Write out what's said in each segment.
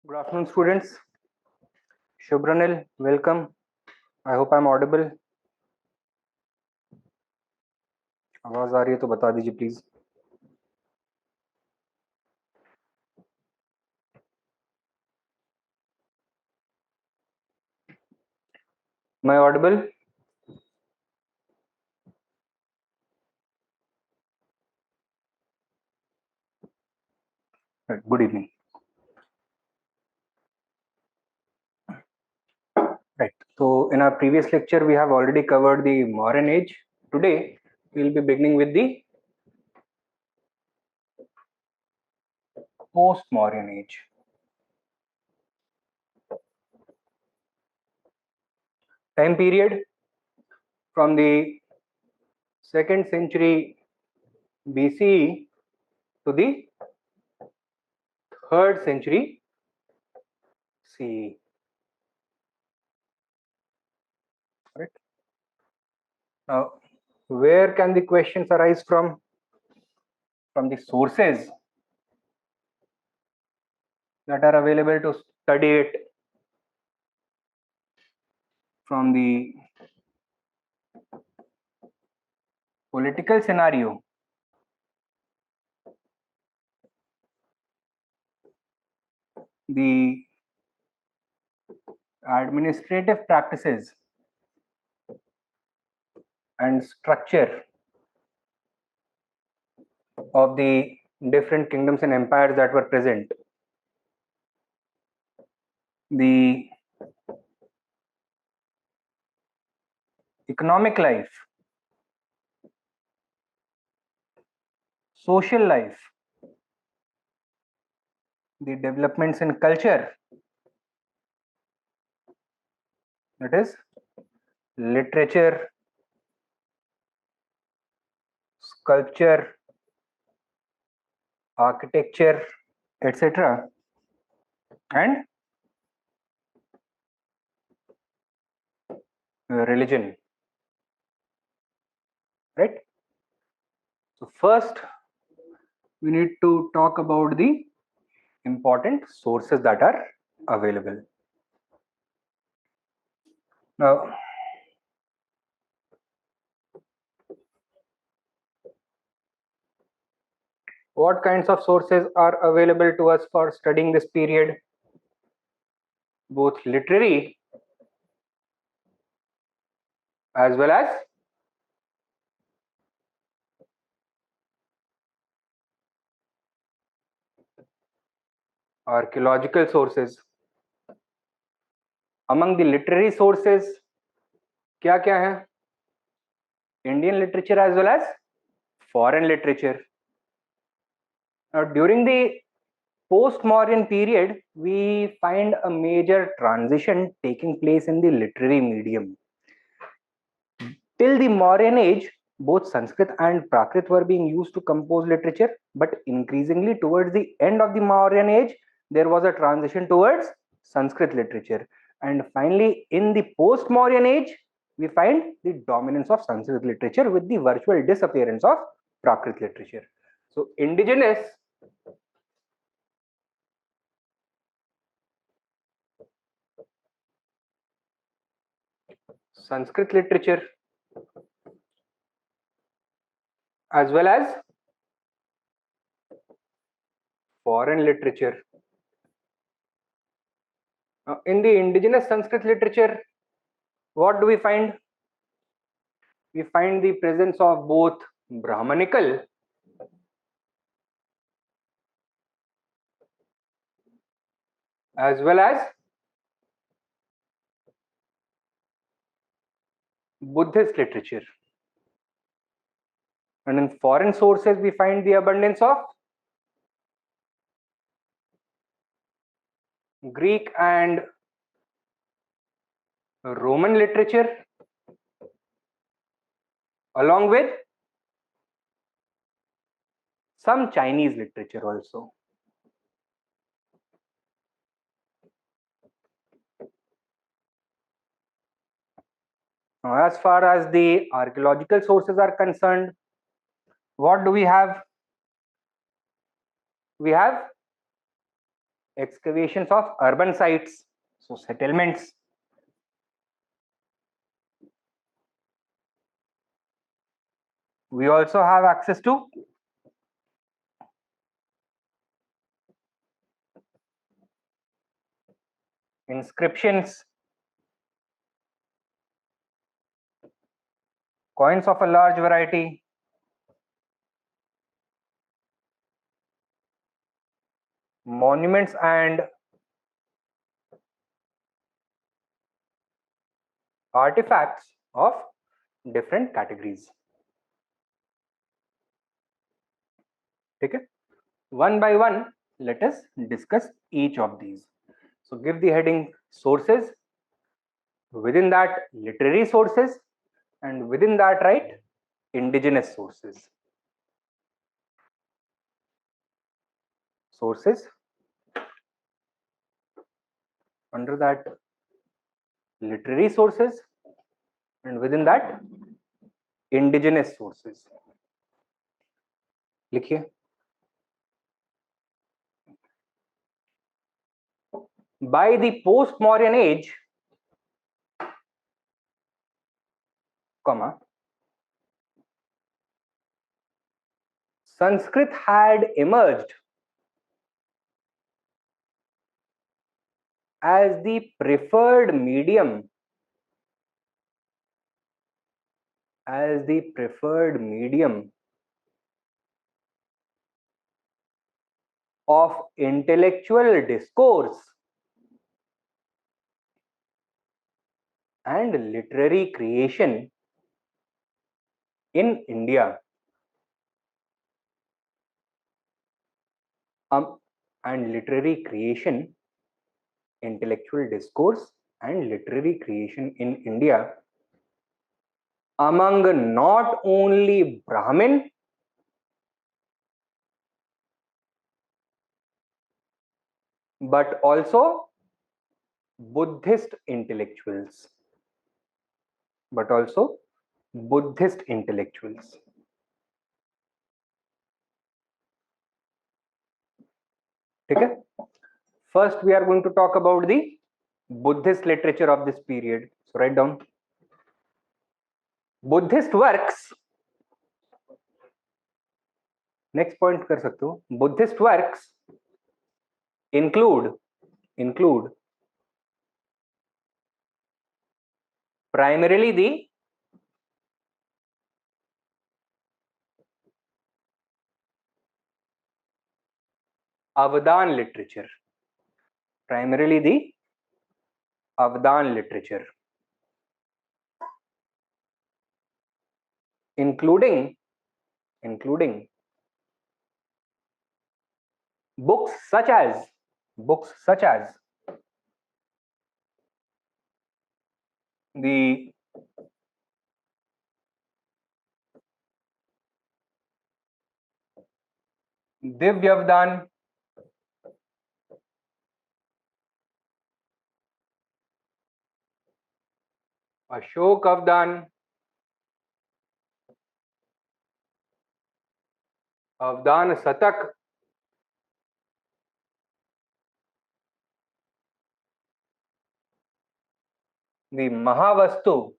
Good afternoon, students. Shubhranil, welcome. I hope I'm audible. आवाज आ रही है तो बता दीजिए please. Am I audible? Right. Good evening. Right. So in our previous lecture, we have already covered the Mauryan age. Today, we will be beginning with the Post-Mauryan age. Time period from the 2nd century BCE to the 3rd century CE. Right. Now, where can the questions arise from? From the sources that are available to study it, from the political scenario, the administrative practices and structure of the different kingdoms and empires that were present, the economic life, social life, the developments in culture, that is literature, sculpture, architecture, etc., and religion. Right? So first, we need to talk about the important sources that are available. Now, what kinds of sources are available to us for studying this period? Both literary as well as archaeological sources. Among the literary sources, क्या है? Indian literature as well as foreign literature. Now, during the post-Mauryan period, we find a major transition taking place in the literary medium. Till the Mauryan age, both Sanskrit and Prakrit were being used to compose literature, but increasingly towards the end of the Mauryan age, there was a transition towards Sanskrit literature. And finally, in the post-Mauryan age, we find the dominance of Sanskrit literature with the virtual disappearance of Prakrit literature. So, indigenous Sanskrit literature as well as foreign literature. Now, in the indigenous Sanskrit literature, what do we find? We find the presence of both Brahmanical as well as Buddhist literature. And in foreign sources, we find the abundance of Greek and Roman literature, along with some Chinese literature also. Now, as far as the archaeological sources are concerned, what do we have? We have excavations of urban sites, so settlements. We also have access to inscriptions, coins of a large variety, monuments and artifacts of different categories. Okay, one by one, let us discuss each of these. So give the heading sources, within that literary sources, and within that write indigenous sources. Sources, under that literary sources, and within that indigenous sources. लिखिए, by the post-Mauryan age, comma, Sanskrit had emerged as the preferred medium of intellectual discourse and literary creation in India. And literary creation, intellectual discourse and literary creation in India among not only Brahmin but also Buddhist intellectuals. Okay? First, we are going to talk about the Buddhist literature of this period. So write down. Buddhist works. Next point कर सकते हो. Buddhist works include primarily the Avadhan literature. Including books such as the Divyavdan, Ashok Avdan, Avdan Satak, the Mahavastu,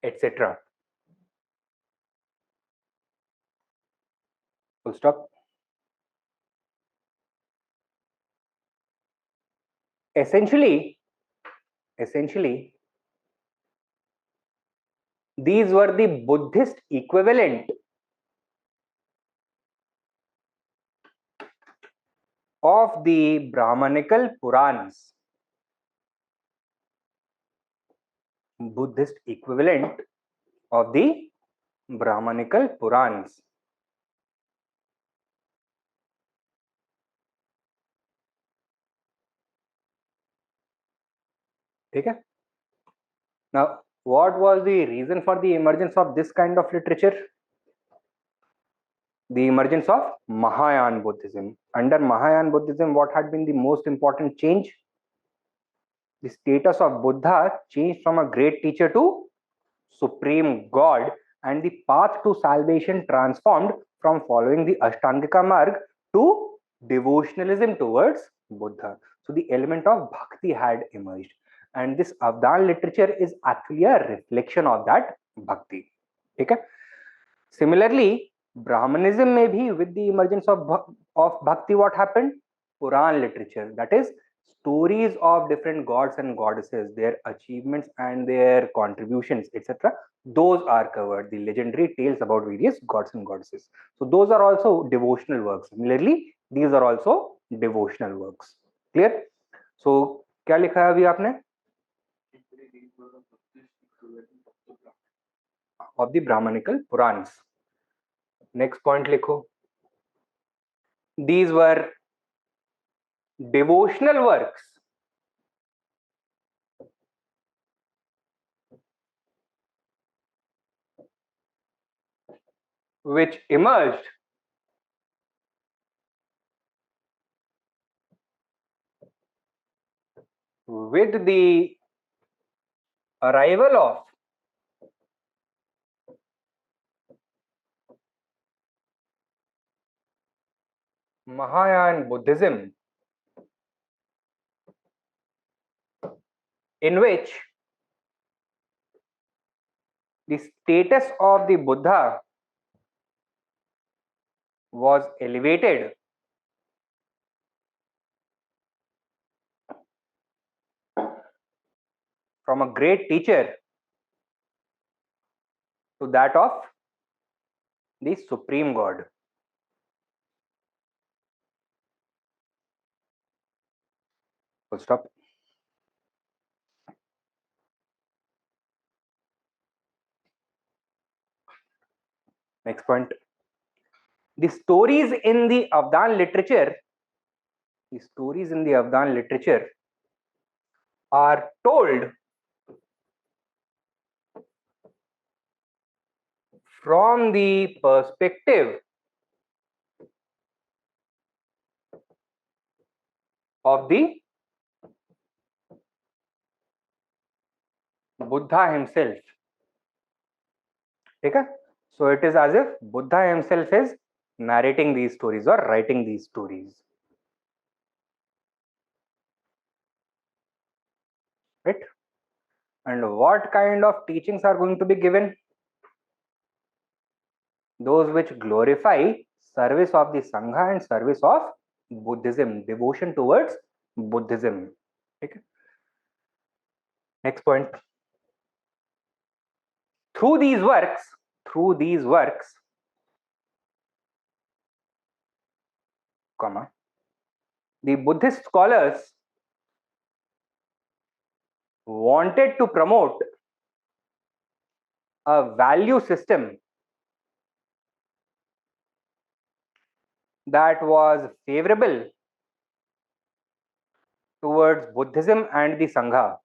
etc. Full stop. Essentially, these were the Buddhist equivalent of the Brahmanical Purans. Buddhist equivalent of the Brahmanical Purans. Okay? Now, what was the reason for the emergence of this kind of literature? The emergence of Mahayana Buddhism. Under Mahayana Buddhism, what had been the most important change? The status of Buddha changed from a great teacher to supreme God, and the path to salvation transformed from following the Ashtangika Marg to devotionalism towards Buddha. So the element of bhakti had emerged, and this Avdan literature is actually a reflection of that bhakti. Okay. Similarly, Brahmanism may be with the emergence of bhakti. What happened? Puran literature, that is stories of different gods and goddesses, their achievements and their contributions, etc. Those are covered. The legendary tales about various gods and goddesses. So those are also devotional works. Similarly, these are also devotional works. Clear? So क्या लिखा है अभी आपने? Of the Brahmanical Purans. Next point लिखो. These were devotional works which emerged with the arrival of Mahayana Buddhism, in which the status of the Buddha was elevated from a great teacher to that of the Supreme God. Full stop. Next point. The stories in the Avdan literature, are told from the perspective of the Buddha himself. Okay? So it is as if Buddha himself is narrating these stories or writing these stories. Right? And what kind of teachings are going to be given? Those which glorify service of the Sangha and service of Buddhism, devotion towards Buddhism. Okay? Next point. Through these works, comma, the Buddhist scholars wanted to promote a value system that was favorable towards Buddhism and the Sangha.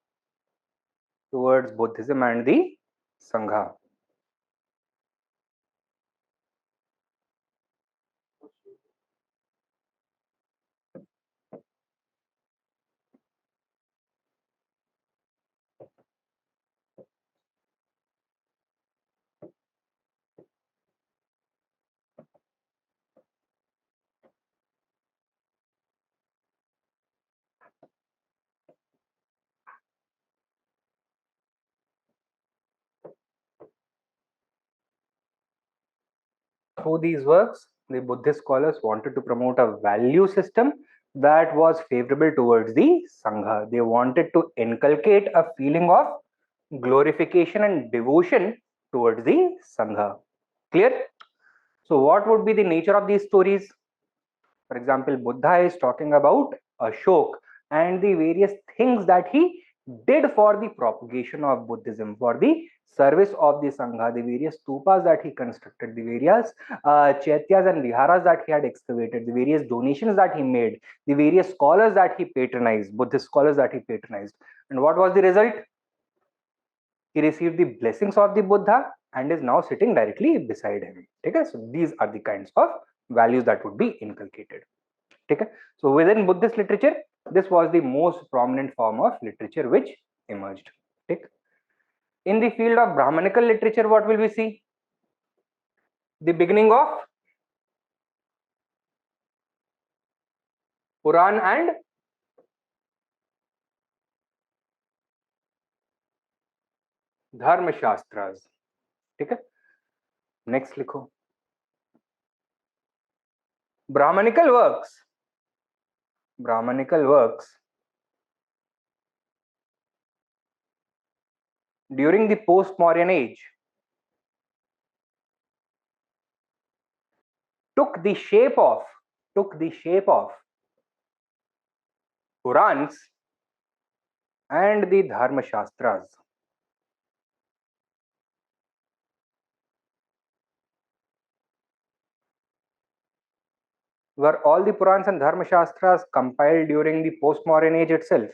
Through these works, the Buddhist scholars wanted to promote a value system that was favorable towards the Sangha. They wanted to inculcate a feeling of glorification and devotion towards the Sangha. Clear? So what would be the nature of these stories? For example, Buddha is talking about Ashok and the various things that he did for the propagation of Buddhism, for the service of the Sangha, the various stupas that he constructed, the various chaityas and viharas that he had excavated, the various donations that he made, the various scholars that he patronized, Buddhist scholars that he patronized. And what was the result? He received the blessings of the Buddha and is now sitting directly beside him. Okay? So these are the kinds of values that would be inculcated. Okay? So within Buddhist literature, this was the most prominent form of literature which emerged. Okay? In the field of Brahmanical literature, what will we see? The beginning of Purana and Dharmashastras. ठीक है, next लिखो. Brahmanical works during the post-Mauryan age took the shape of Purans and the Dharmashastras. Were all the Purans and Dharmashastras compiled during the post-Mauryan age itself?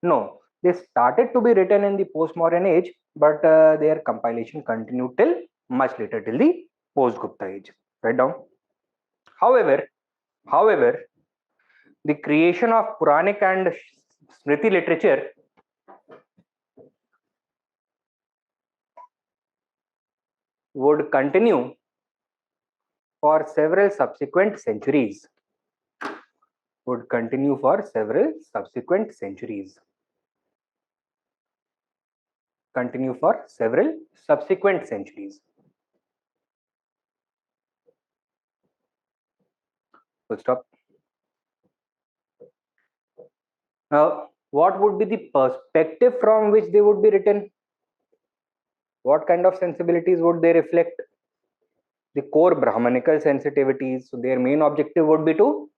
No, they started to be written in the post-Mauryan age, but their compilation continued till much later, till the post-Gupta age. Write down. However, the creation of Puranic and Smriti literature would continue for several subsequent centuries. Full stop. Now, what would be the perspective from which they would be written? What kind of sensibilities would they reflect? The core Brahmanical sensitivities. So their main objective would be to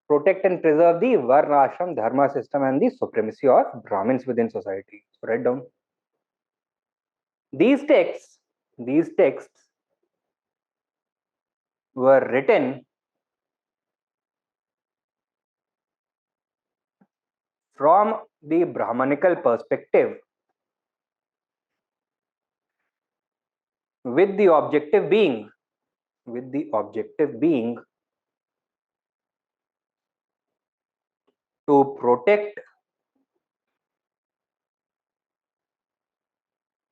protect and preserve the Varna Ashram Dharma system and the supremacy of Brahmins within society. So write down. These texts were written from the Brahmanical perspective, with the objective being to protect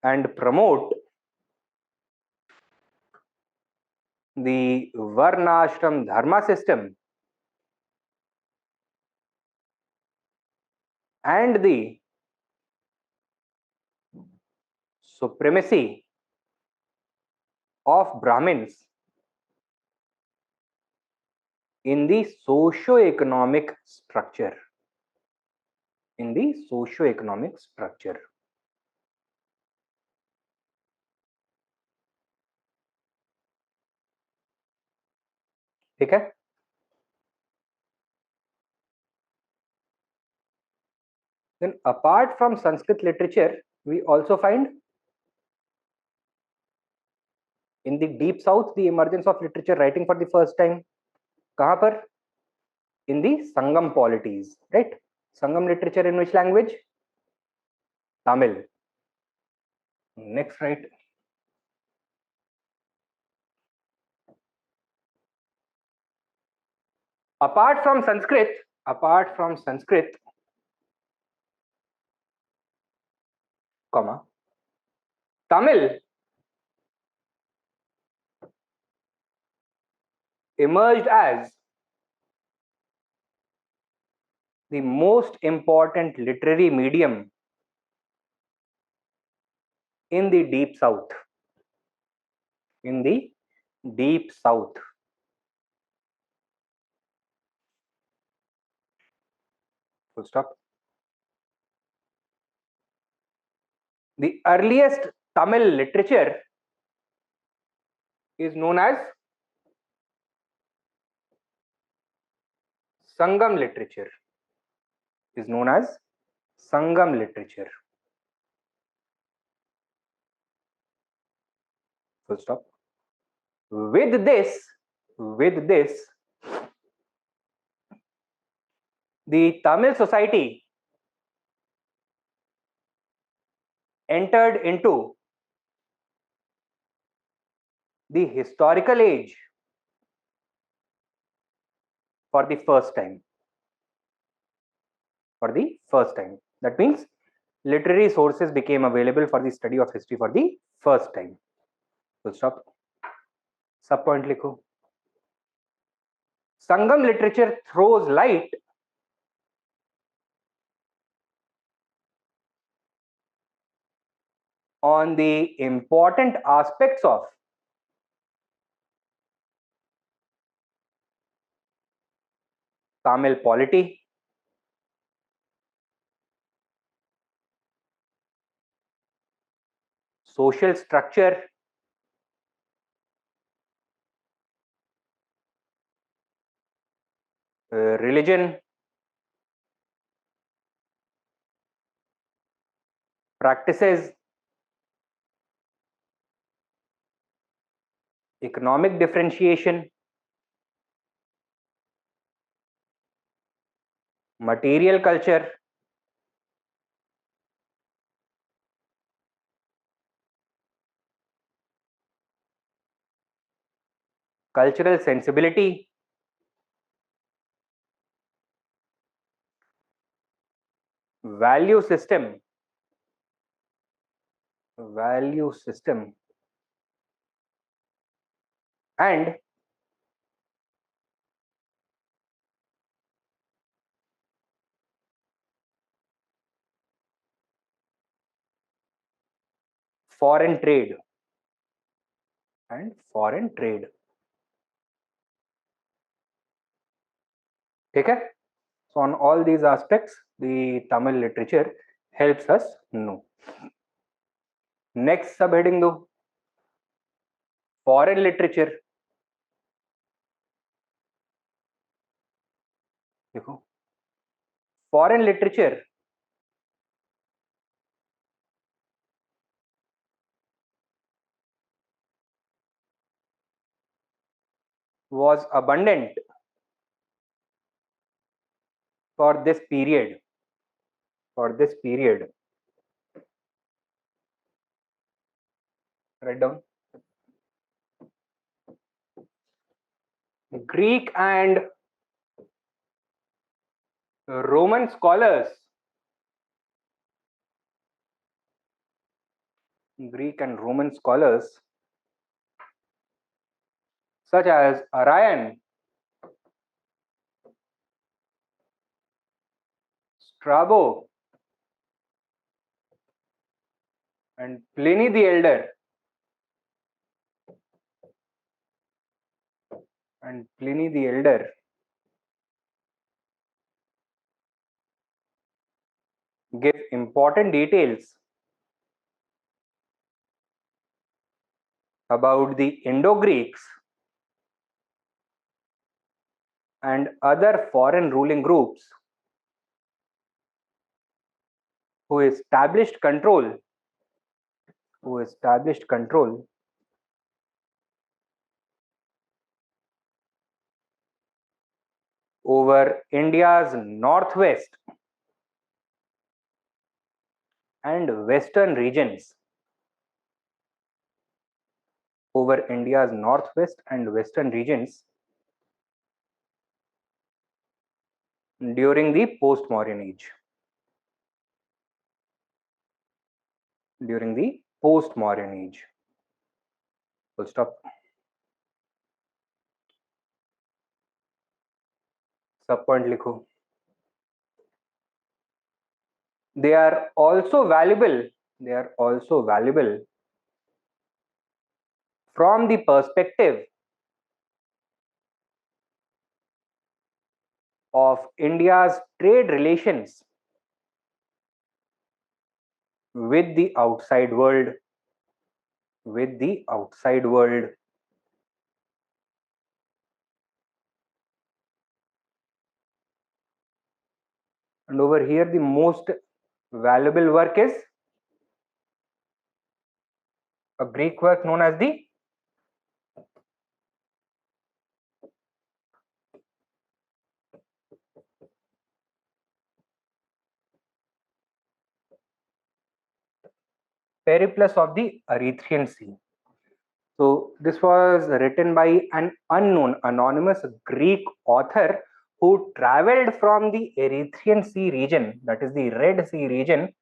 and promote the Varnashram Dharma system and the supremacy of Brahmins in the socio-economic structure. ठीक है. Then apart from Sanskrit literature, we also find in the deep south the emergence of literature writing for the first time. कहाँ पर? In the Sangam polities, right? Sangam literature in which language? Tamil. Next, right? Apart from Sanskrit, comma, Tamil emerged as the most important literary medium in the deep south. Full stop. The earliest Tamil literature is known as Sangam literature. Full stop. With this, the Tamil society entered into the historical age for the first time. That means literary sources became available for the study of history for the first time. Full stop. Sub point लिखो. Sangam literature throws light on the important aspects of Tamil polity, social structure, religion, practices, economic differentiation, material culture, cultural sensibility, value system, and foreign trade ठीक है. So on all these aspects the Tamil literature helps us know. Next subheading दो, foreign literature. देखो, foreign literature was abundant for this period. Write down. Greek and Roman scholars such as Arrian, Strabo, and Pliny the Elder give important details about the Indo-Greeks and other foreign ruling groups who established control over India's northwest and western regions. During the Post-Mauryan Age. Full stop. Sub point लिखो. They are also valuable from the perspective of India's trade relations with the outside world. And over here the most valuable work is a Greek work known as the Periplus of the Erythraean Sea. So this was written by an unknown anonymous Greek author who traveled from the Erythraean Sea region, that is the Red Sea region,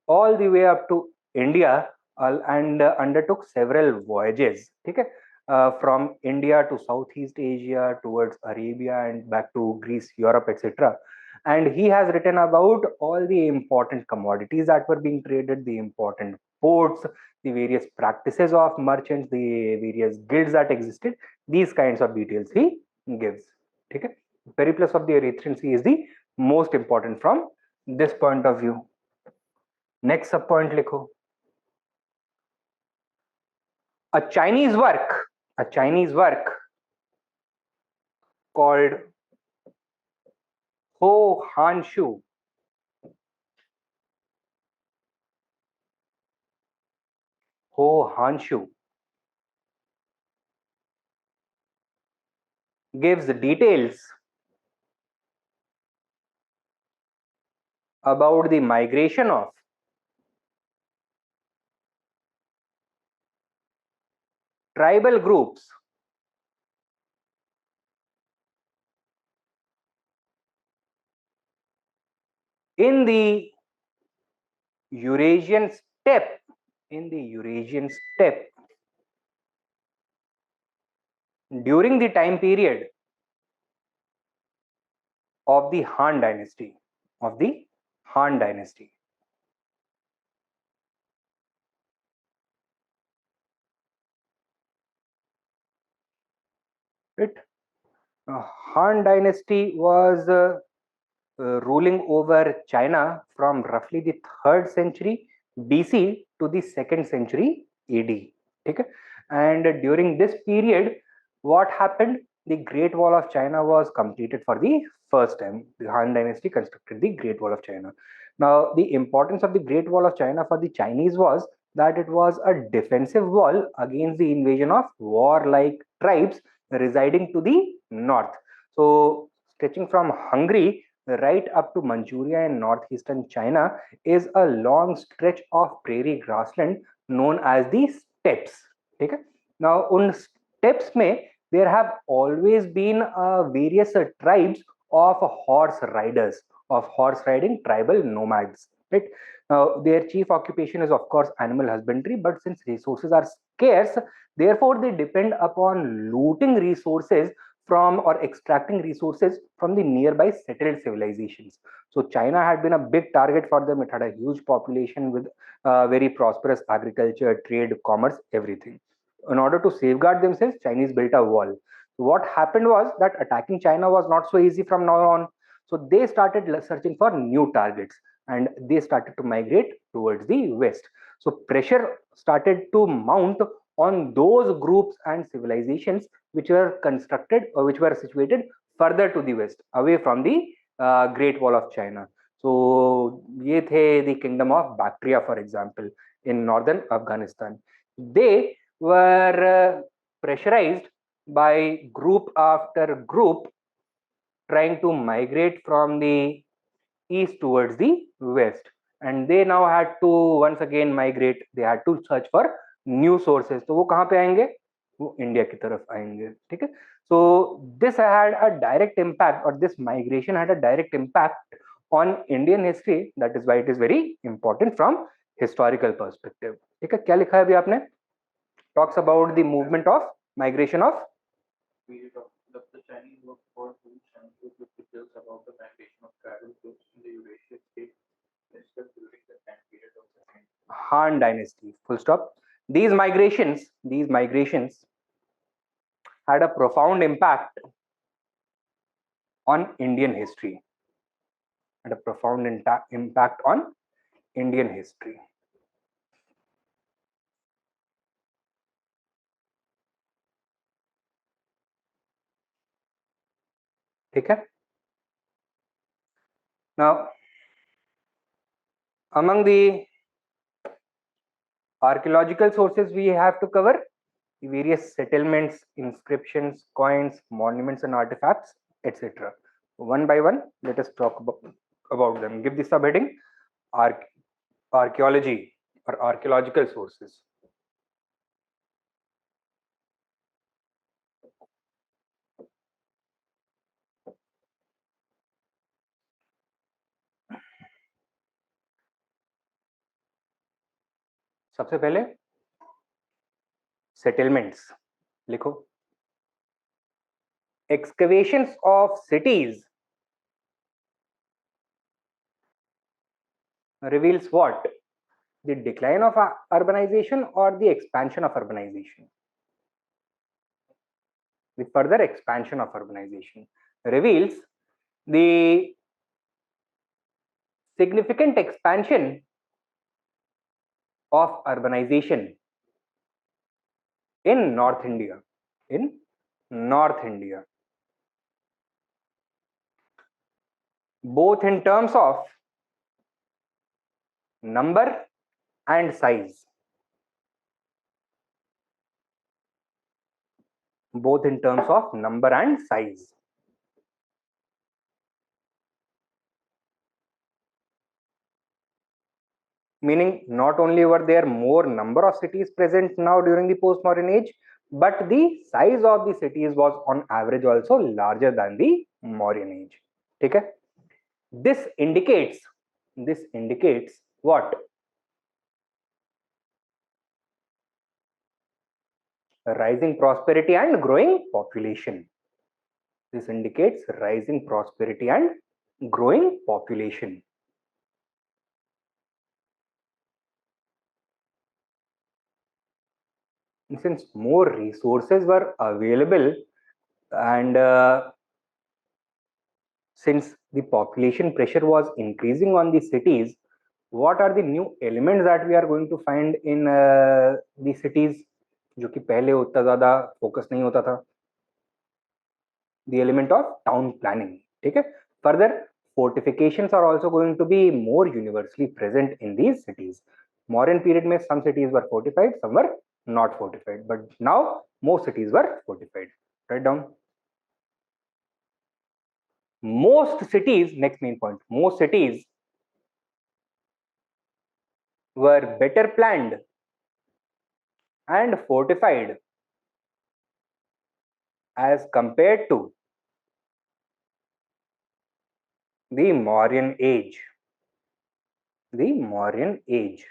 all the way up to India and undertook several voyages. ठीक है. from India to Southeast Asia, towards Arabia, and back to Greece, Europe, etc. And he has written about all the important commodities that were being traded, the important ports, the various practices of merchants, the various guilds that existed. These kinds of details he gives. Okay? Periplus of the Erythraean Sea is the most important from this point of view. Next sub point likho. A Chinese work called Ho Hanshu. Ho Hanshu gives details about the migration of tribal groups in the Eurasian steppe, during the time period of the Han dynasty, Right? Han dynasty was ruling over China from roughly the 3rd century BC to the 2nd century AD. Okay? And during this period, what happened? The Great Wall of China was completed for the first time. The Han dynasty constructed the Great Wall of China. Now, the importance of the Great Wall of China for the Chinese was that it was a defensive wall against the invasion of warlike tribes residing to the north. So, stretching from Hungary right up to Manchuria and northeastern China is a long stretch of prairie grassland known as the steppes. Okay? Now, उन steppes में there have always been various tribes of horse riders, of horse riding tribal nomads. Right? Now, their chief occupation is of course animal husbandry, but since resources are scarce, therefore they depend upon looting resources from or extracting resources from the nearby settled civilizations. So China had been a big target for them. It had a huge population with very prosperous agriculture, trade, commerce, everything. In order to safeguard themselves, Chinese built a wall. So what happened was that attacking China was not so easy from now on. So they started searching for new targets and they started to migrate towards the west. So pressure started to mount on those groups and civilizations which were constructed or which were situated further to the west, away from the Great Wall of China. So ये थे the kingdom of Bactria, for example, in northern Afghanistan. They were pressurized by group after group trying to migrate from the east towards the west, and they now had to once again migrate. They had to search for new sources. तो वो कहाँ पे आएंगे? वो India की तरफ आएंगे. ठीक है? So this had a direct impact, or this migration had a direct impact on Indian history. That is why it is very important from historical perspective. ठीक है? क्या लिखा है अभी आपने? Talks about the movement of migration of period of the Chinese work for details about the migration of tribal groups in the Eurasian state during the time period of the Han dynasty. Full stop. These migrations had a profound impact on Indian history. Had a profound impact on Indian history. ठीक है? Now, among the archaeological sources we have to cover the various settlements, inscriptions, coins, monuments, and artifacts, etc. One by one, let us talk about them. Give the subheading archaeology or archaeological sources. सबसे पहले settlements. लिखो, excavations of cities reveals what? The decline of urbanization or the expansion of urbanization? The further expansion of urbanization reveals the significant expansion of urbanization in North India. In North India, both in terms of number and size. Both in terms of number and size. Meaning, not only were there more number of cities present now during the post-Mauryan age, but the size of the cities was on average also larger than the Mauryan age. Okay? This indicates what? Rising prosperity and growing population. This indicates rising prosperity and growing population. Since more resources were available and since the population pressure was increasing on the cities, what are the new elements that we are going to find in the cities जो कि पहले उतना ज़्यादा focus नहीं होता था? The element of town planning. ठीक है? Further, fortifications are also going to be more universally present in these cities. Mauryan period में some cities were fortified, some were not fortified, but now most cities were fortified. Write down. Most cities, next main point, most cities were better planned and fortified as compared to the Mauryan age. The Mauryan age.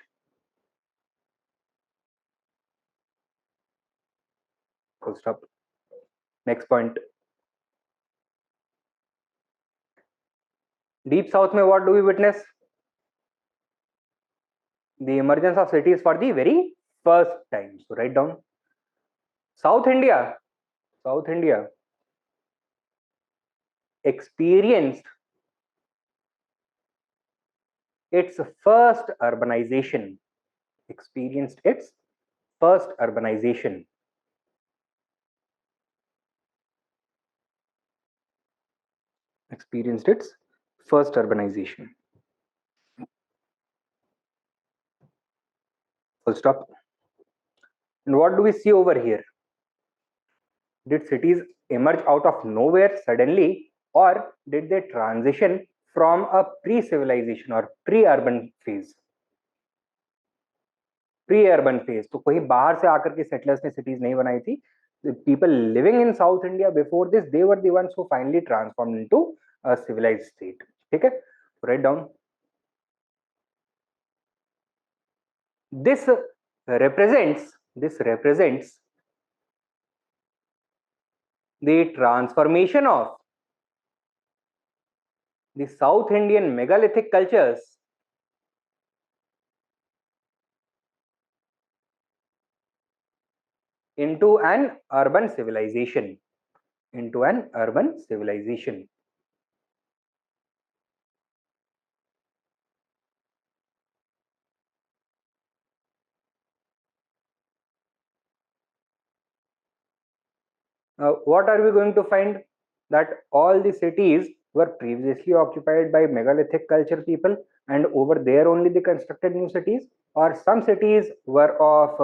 Full stop. Next point. Deep South में what do we witness? The emergence of cities for the very first time. So write down. South India experienced its first urbanization. Experienced its first urbanization. Experienced its first urbanization. Full stop. And what do we see over here? Did cities emerge out of nowhere suddenly, or did they transition from a pre-civilization or pre-urban phase? Pre-urban phase. तो कोई बाहर से आकर के settlers ने cities नहीं बनाई थी. The people living in South India before this, they were the ones who finally transformed into a civilized state. ठीक है? Write down. This represents the transformation of the South Indian megalithic cultures into an urban civilization. Into an urban civilization. What are we going to find? That all the cities were previously occupied by megalithic culture people, and over there only they constructed new cities, or some cities were of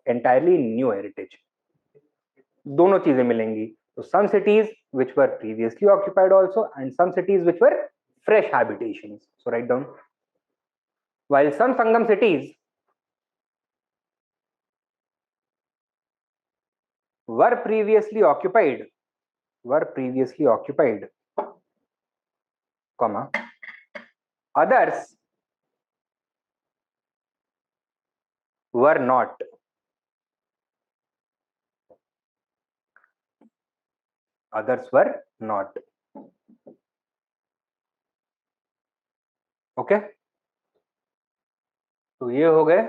entirely new heritage. दोनों चीजें मिलेंगी. So some cities which were previously occupied also, and some cities which were fresh habitations. So write down. While some Sangam cities were previously occupied, comma, others were not. others were not. Okay, तो ये हो गए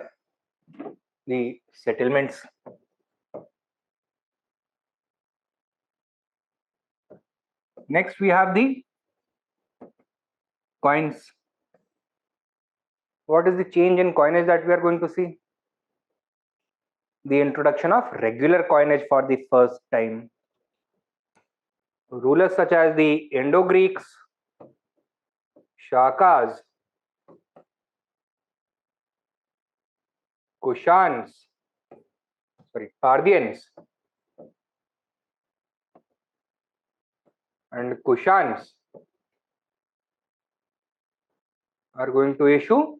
the settlements. Next we have the coins. What is the change in coinage that we are going to see? The introduction of regular coinage for the first time. Rulers such as the Indo-Greeks, Shakas, Kushans, Parthians and Kushans are going to issue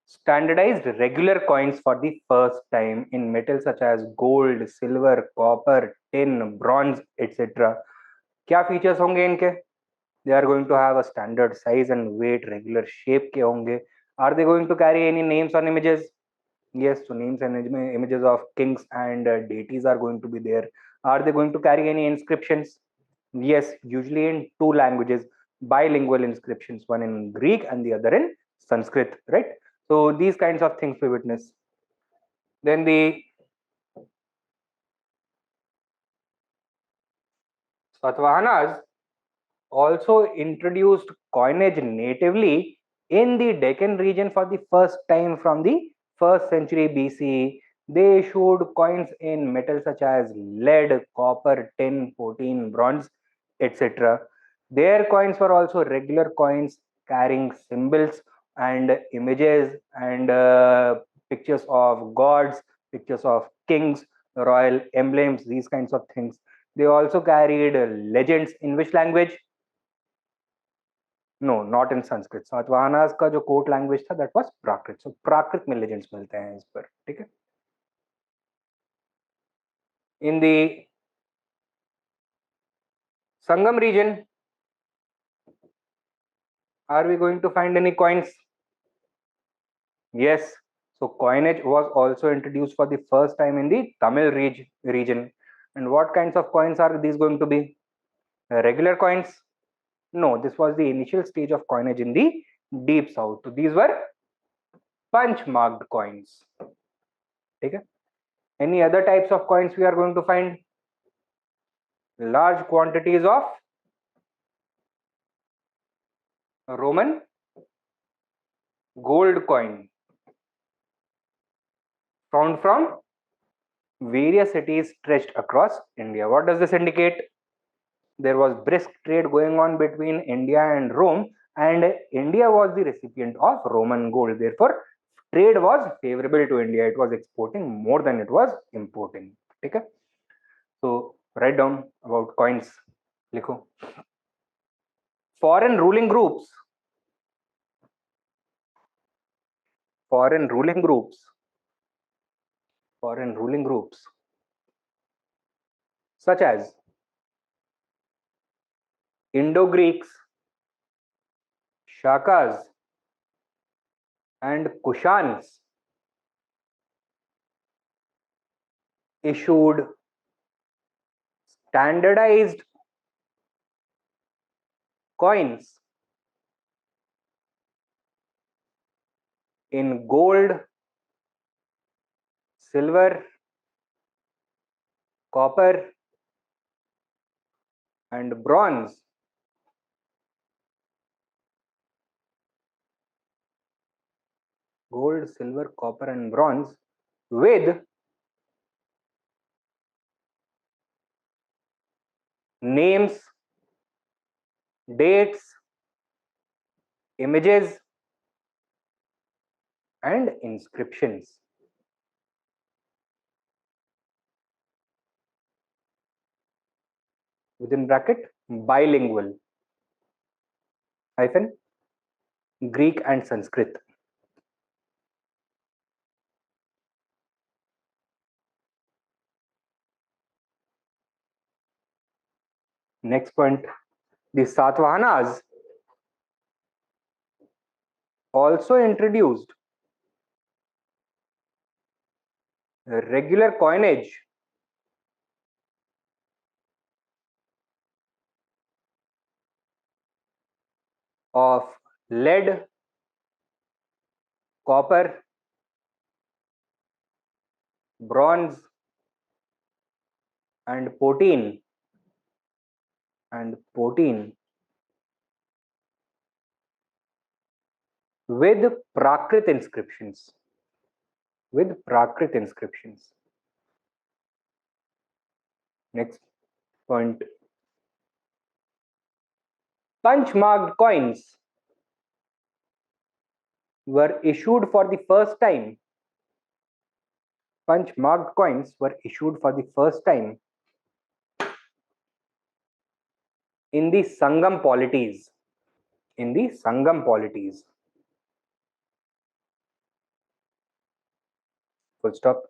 standardized regular coins for the first time in metals such as gold, silver, copper, tin, bronze, etc. क्या features होंगे इनके? They are going to have a standard size and weight, regular shape के होंगे. Are they going to carry any names on images? Yes, so names and images of kings and deities are going to be there. Are they going to carry any inscriptions? Yes, usually in two languages, bilingual inscriptions, one in Greek and the other in Sanskrit, right? So these kinds of things we witness. Then the Satavahanas also introduced coinage natively in the Deccan region for the first time from the 1st century BCE. They issued coins in metals such as lead, copper, tin, 14, bronze, etc. Their coins were also regular coins carrying symbols and images and pictures of gods, pictures of kings, royal emblems, these kinds of things. They also carried legends in which language? No, not in Sanskrit. सातवाहनास का जो court language था that was प्राकृत. सो प्राकृत में legends मिलते हैं इस पर. ठीक है. In the Sangam region, are we going to find any coins? Yes. So coinage was also introduced for the first time in the Tamil region. And what kinds of coins are these going to be? Regular coins? No, this was the initial stage of coinage in the deep south. So these were punch marked coins. Okay. Any other types of coins we are going to find? Large quantities of Roman gold coin found from various cities stretched across India. What does this indicate? There was brisk trade going on between India and Rome, and India was the recipient of Roman gold. Therefore, trade was favorable to India. It was exporting more than it was importing. Okay? So write down about coins. Likho. Foreign ruling groups. Foreign ruling groups. Foreign ruling groups such as Indo-Greeks, Shakas, and Kushans issued standardized coins in gold, silver, copper, and bronze. Gold, silver, copper, and bronze with names, dates, images, and inscriptions. Within bracket, bilingual hyphen Greek and Sanskrit. Next point, the Satavahanas also introduced regular coinage of lead, copper, bronze, and protein with Prakrit inscriptions. Next point. Punch marked coins were issued for the first time. Punch marked coins were issued for the first time in the Sangam polities. Full stop.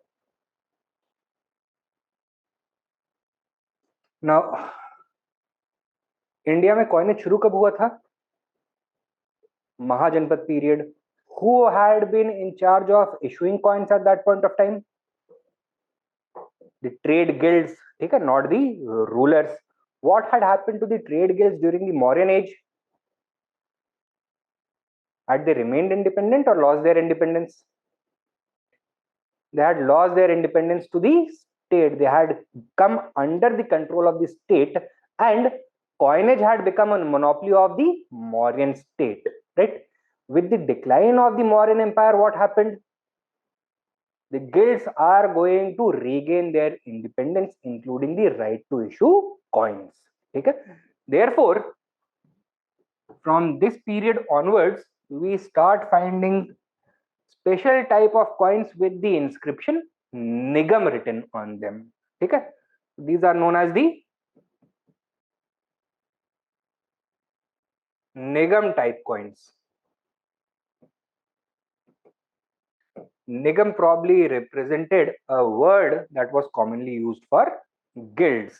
Now, India में coinage शुरू कब हुआ था? महाजनपद period. Who had been in charge of issuing coins at that point of time? The trade guilds, ठीक है, not the rulers. What had happened to the trade guilds during the Mauryan age? Had they remained independent or lost their independence? They had lost their independence to the state. They had come under the control of the state, and coinage had become a monopoly of the Mauryan state, right? With the decline of the Mauryan Empire, what happened? The guilds are going to regain their independence, including the right to issue coins. Okay? Therefore, from this period onwards, we start finding special type of coins with the inscription Nigam written on them. Okay? These are known as the Nigam type coins. Nigam probably represented a word that was commonly used for guilds.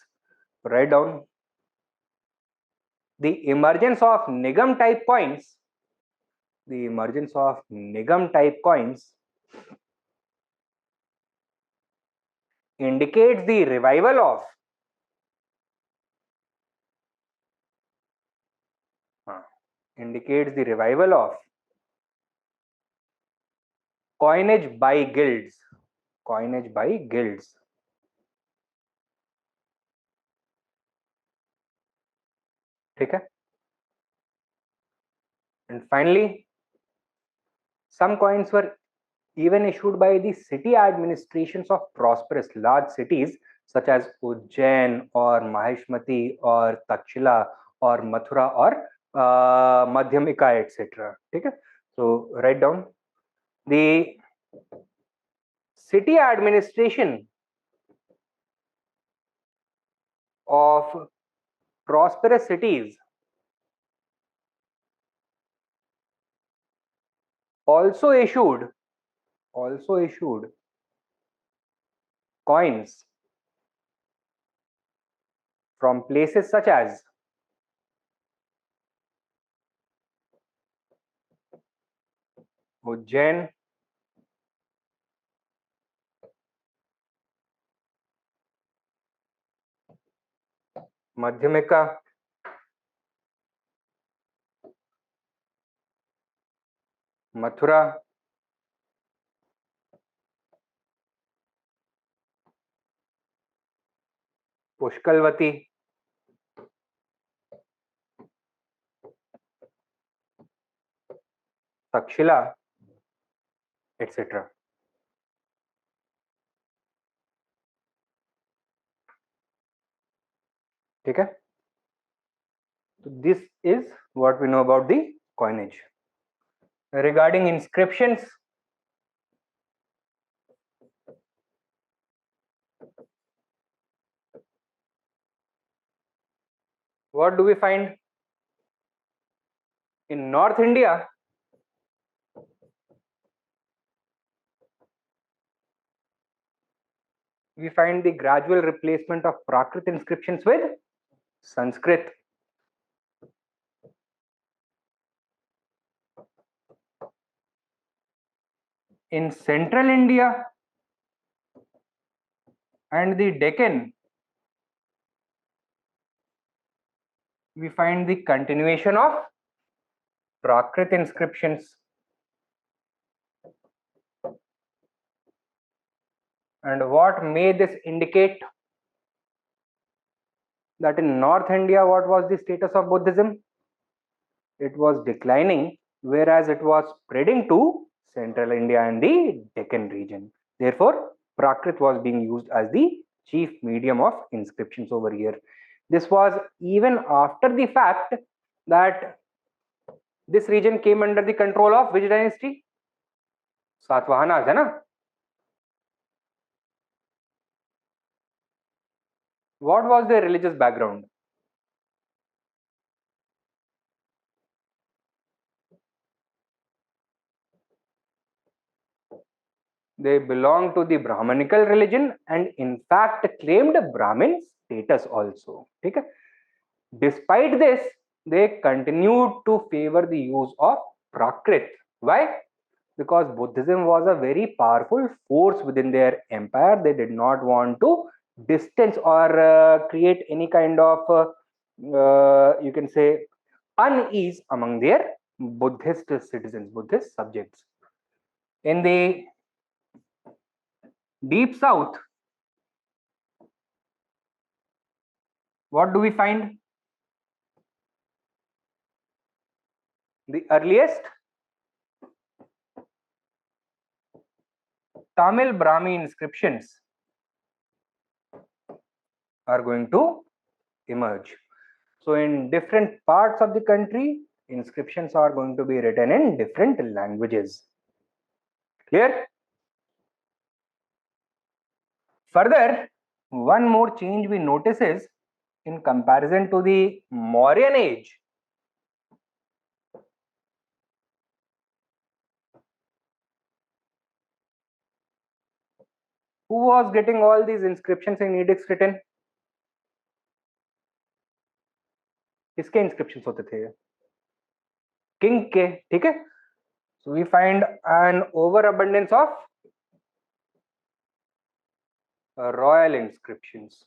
Write down. The emergence of Nigam type coins indicates the revival of coinage by guilds. Okay? And finally, some coins were even issued by the city administrations of prosperous large cities such as Ujjain or Maheshmati or Takshila or Mathura or Madhyamika, etc. Okay? So write down. The city administration of prosperous cities also issued coins from places such as Ujjain, Madhyamika, Mathura, Pushkalvati, Takshila, etc. Okay? So this is what we know about the coinage. Regarding inscriptions, what do we find? In North India, we find the gradual replacement of Prakrit inscriptions with Sanskrit. In Central India and the Deccan, we find the continuation of Prakrit inscriptions. And what may this indicate? That in North India, what was the status of Buddhism? It was declining, whereas it was spreading to Central India and the Deccan region. Therefore, Prakrit was being used as the chief medium of inscriptions over here. This was even after the fact that this region came under the control of which dynasty? Satavahanas, है ना? What was their religious background? They belonged to the Brahmanical religion and in fact claimed Brahmin status also. Okay? Despite this, they continued to favor the use of Prakrit. Why? Because Buddhism was a very powerful force within their empire. They did not want to distance or create any kind of, you can say, unease among their Buddhist citizens, Buddhist subjects. In the deep south, what do we find? The earliest Tamil Brahmi inscriptions are going to emerge. So in different parts of the country, inscriptions are going to be written in different languages. Clear? Further, one more change we notice is in comparison to the Mauryan age, who was getting all these inscriptions in edicts written? किसके inscriptions होते थे? King के, ठीक है? So we find an overabundance of royal inscriptions.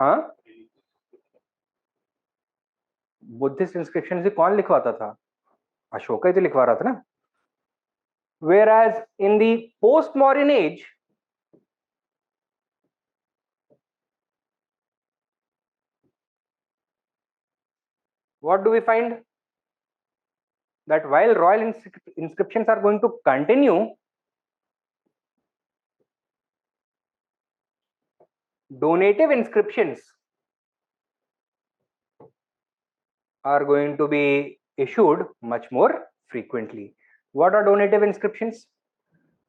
हाँ, Buddhist inscription से कौन लिखवाता था? अशोका ही तो लिखवा रहा था ना. Whereas in the post-Mauryan age, what do we find? That while royal inscriptions are going to continue, donative inscriptions are going to be issued much more frequently. What are donative inscriptions?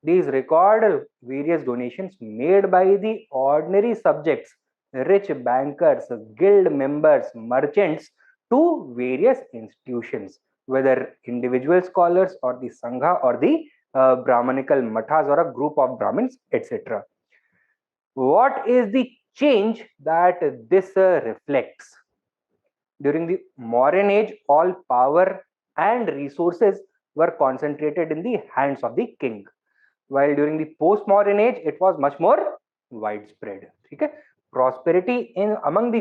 These record various donations made by the ordinary subjects, rich bankers, guild members, merchants to various institutions, whether individual scholars or the Sangha or the Brahmanical mathas or a group of Brahmins, etc. What is the change that this reflects? During the Mauryan age, all power and resources were concentrated in the hands of the king, while during the post-Mauryan age, it was much more widespread. Okay? Prosperity in among the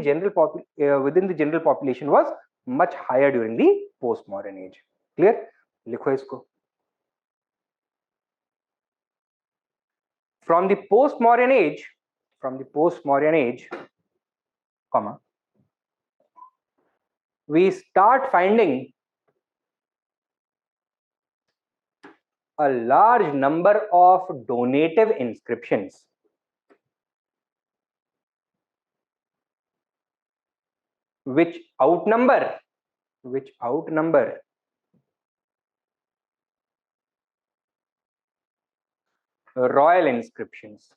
within the general population was much higher during the post-Mauryan age. Clear? लिखो इसको. From the post-Mauryan age, comma, we start finding a large number of donative inscriptions which outnumber royal inscriptions.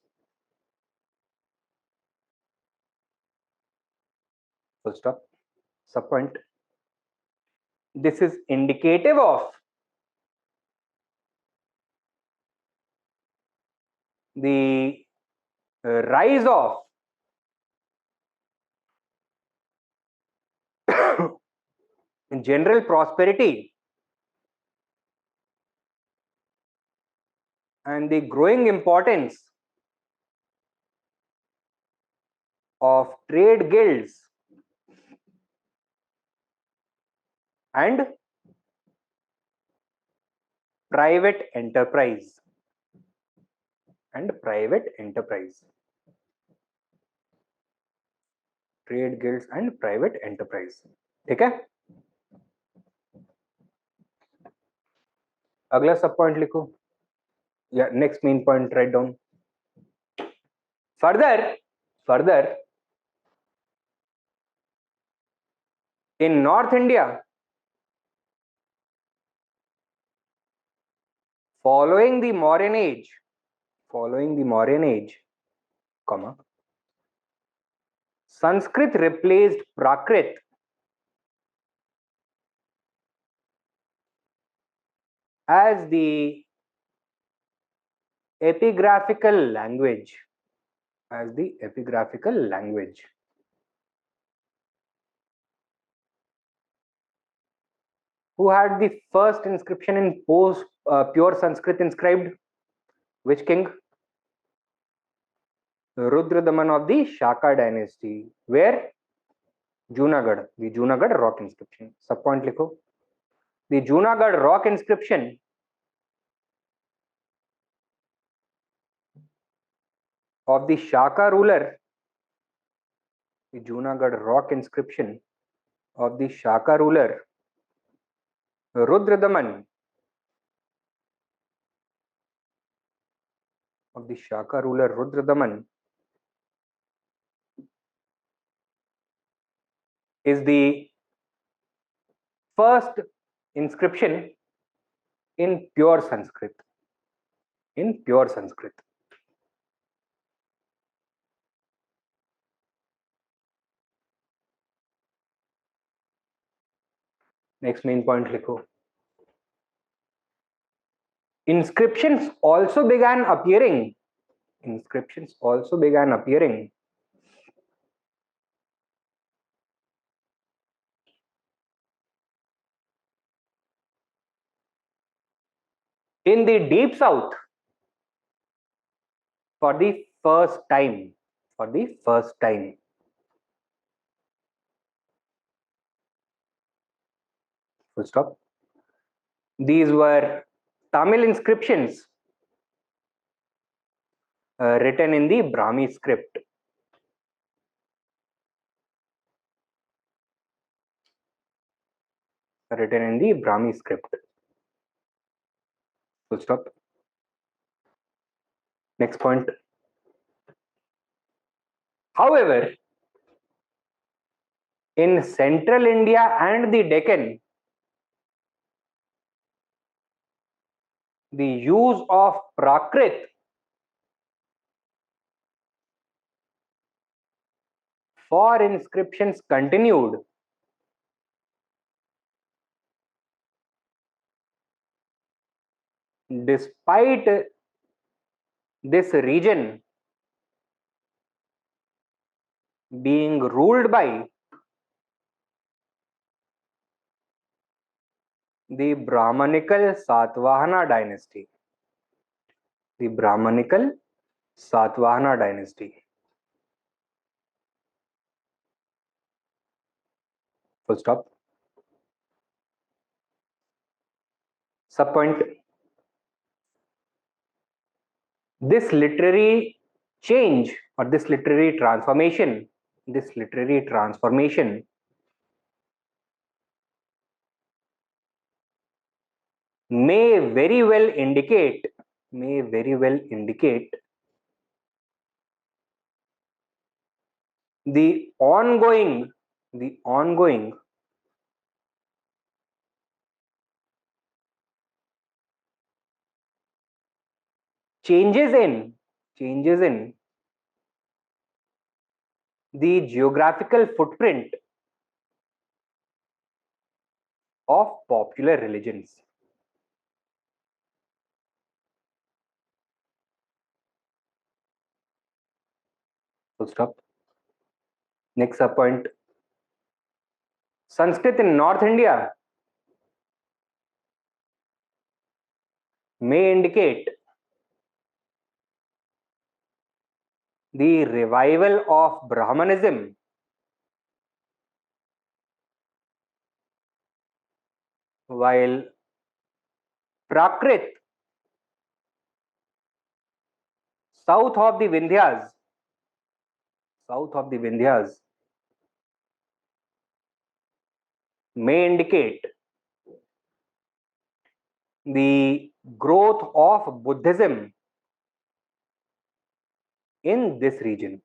Full stop. Subpoint. This is indicative of the rise of general prosperity and the growing importance of trade guilds and private enterprise. Trade guilds and private enterprise. ठीक है, अगला सब point लिखो या next main point write down. Further in North India, following the Mauryan Age, Sanskrit replaced Prakrit as the epigraphical language. Who had the first inscription in pure Sanskrit inscribed? Which king? Rudradaman of the Shaka dynasty. Where? Junagadh. The Junagadh rock inscription. Sub point likho. The Junagadh rock inscription of the Shaka ruler. The Junagadh rock inscription of the Shaka ruler Rudradaman is the first inscription in pure Sanskrit. Next main point likho. Inscriptions also began appearing in the deep south for the first time. Full stop. These were Tamil inscriptions written in the Brahmi script. Full stop. Next point. However, in central India and the Deccan, the use of Prakrit for inscriptions continued despite this region being ruled by the Brahmanical Satvahana dynasty. Full stop. Sub point. This literary change or this literary transformation may very well indicate the ongoing changes in the geographical footprint of popular religions. Full stop. Next sub point. Sanskrit in North India may indicate the revival of Brahmanism while Prakrit, south of the Vindhyas, south of the Vindhyas, may indicate the growth of Buddhism in this region.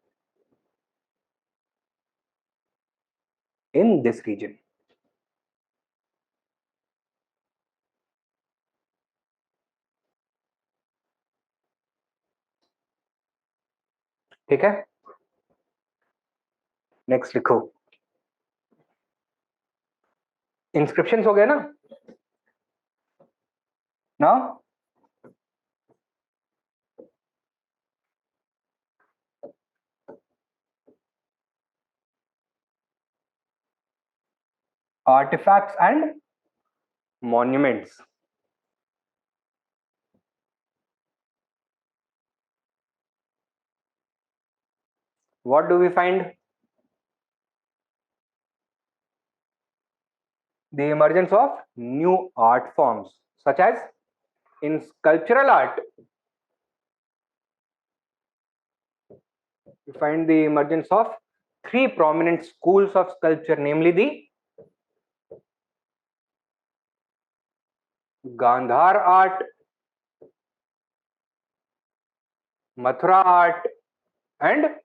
In this region. ठीक है, next लिखो. Inscriptions हो गए ना. Now artifacts and monuments. What do we find? The emergence of new art forms, such as in sculptural art, we find the emergence of three prominent schools of sculpture, namely the Gandhar art, Mathura art, and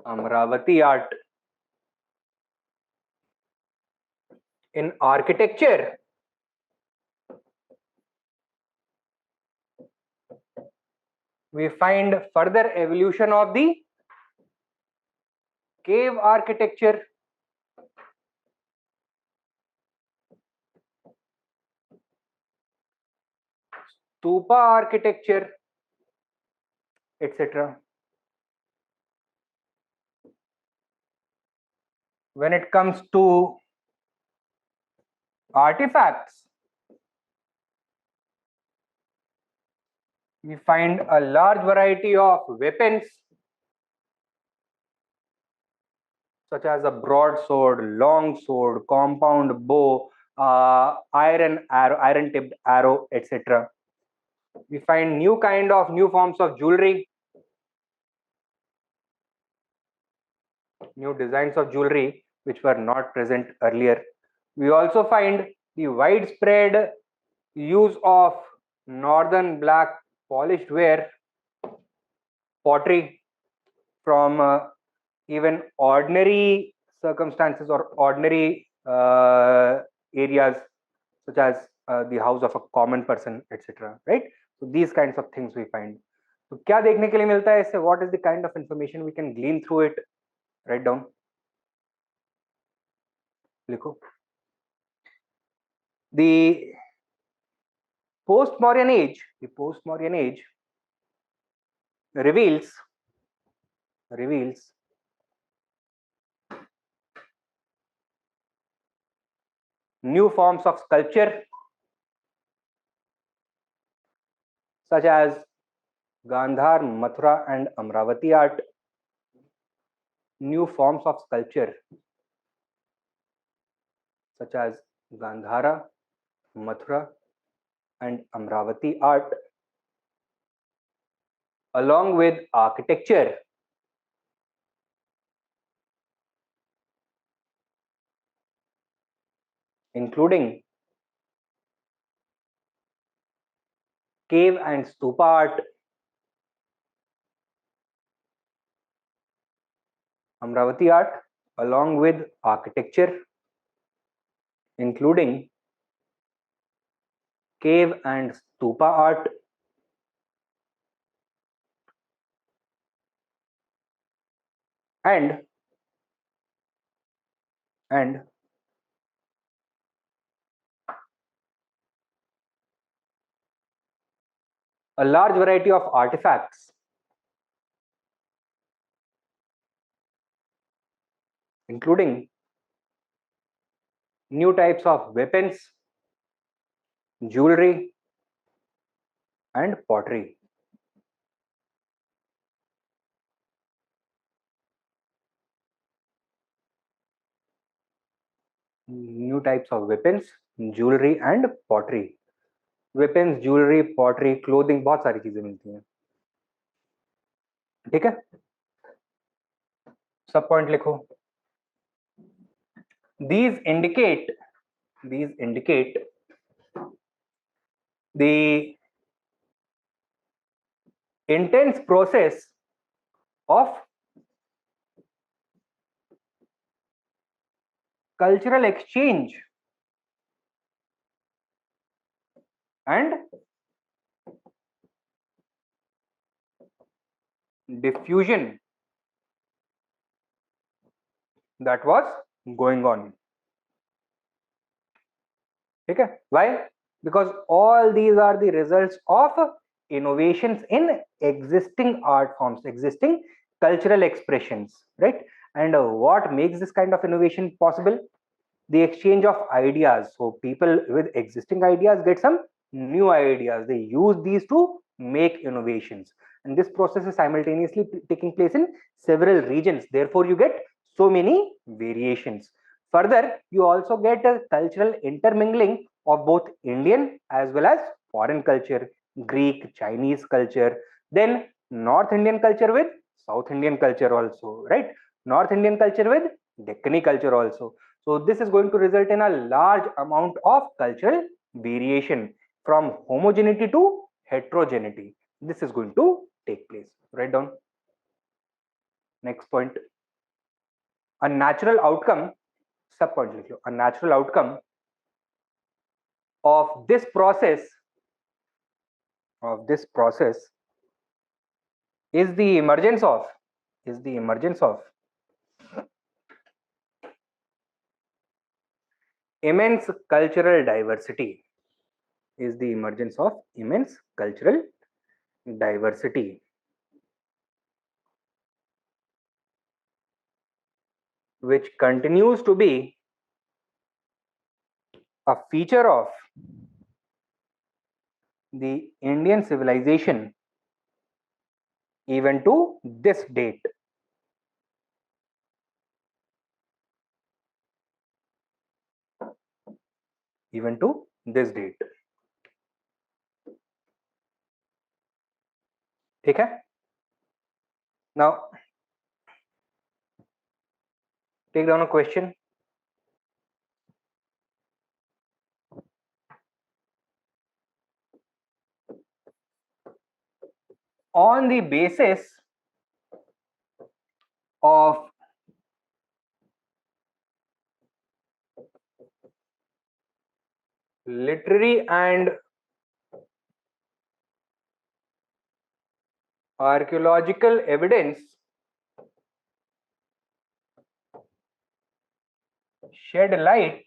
Amravati art. In architecture, we find further evolution of the cave architecture, stupa architecture, etc. When it comes to artifacts, we find a large variety of weapons, such as a broadsword, long sword, compound bow, iron arrow, iron tipped arrow, etc. We find new forms of jewelry, new designs of jewelry which were not present earlier. We also find the widespread use of northern black polished ware, pottery, from even ordinary circumstances or ordinary areas, such as the house of a common person, etc. Right? So these kinds of things we find. तो क्या देखने के लिए मिलता है इससे? What is the kind of information we can glean through it? Write down. लिखो. The post-Mauryan age reveals new forms of sculpture, such as Gandhar, Mathura, and Amravati art. New forms of sculpture, such as Gandhara, Mathura, and Amravati art, along with architecture, including cave and stupa art, Amravati art, along with architecture, including cave and stupa art, and a large variety of artifacts, including new types of weapons, jewelry, and pottery. New types of weapons, jewellery and pottery. Weapons, jewellery, pottery, clothing, बहुत सारी चीजें मिलती हैं, ठीक है। सब point लिखो। these indicate the intense process of cultural exchange and diffusion that was going on. Okay, why? Because all these are the results of innovations in existing art forms, existing cultural expressions, right? And what makes this kind of innovation possible? The exchange of ideas. So people with existing ideas get some new ideas, they use these to make innovations, and this process is simultaneously taking place in several regions, therefore you get so many variations. Further, you also get a cultural intermingling of both Indian as well as foreign culture, Greek, Chinese culture, then North Indian culture with South Indian culture also, right? North Indian culture with Deccani culture also. So this is going to result in a large amount of cultural variation from homogeneity to heterogeneity. This is going to take place. Write down. Next point. A natural outcome, sub point लिख लो, a natural outcome of this process is the emergence of immense cultural diversity, which continues to be a feature of the Indian civilization even to this date. ठीक है? Now take down a question. On the basis of literary and archaeological evidence shed light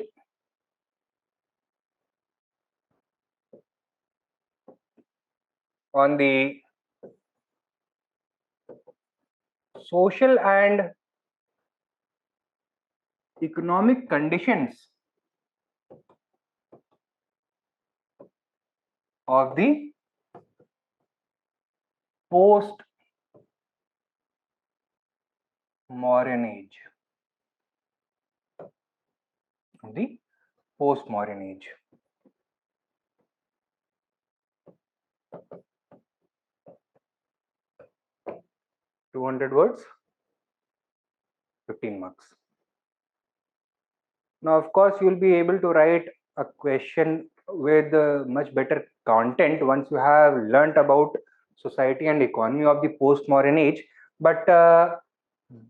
on the social and economic conditions of the Post-Mauryan Age. 200 words, 15 marks. Now, of course, you will be able to write a question with much better content once you have learnt about society and economy of the post-Mauryan age. But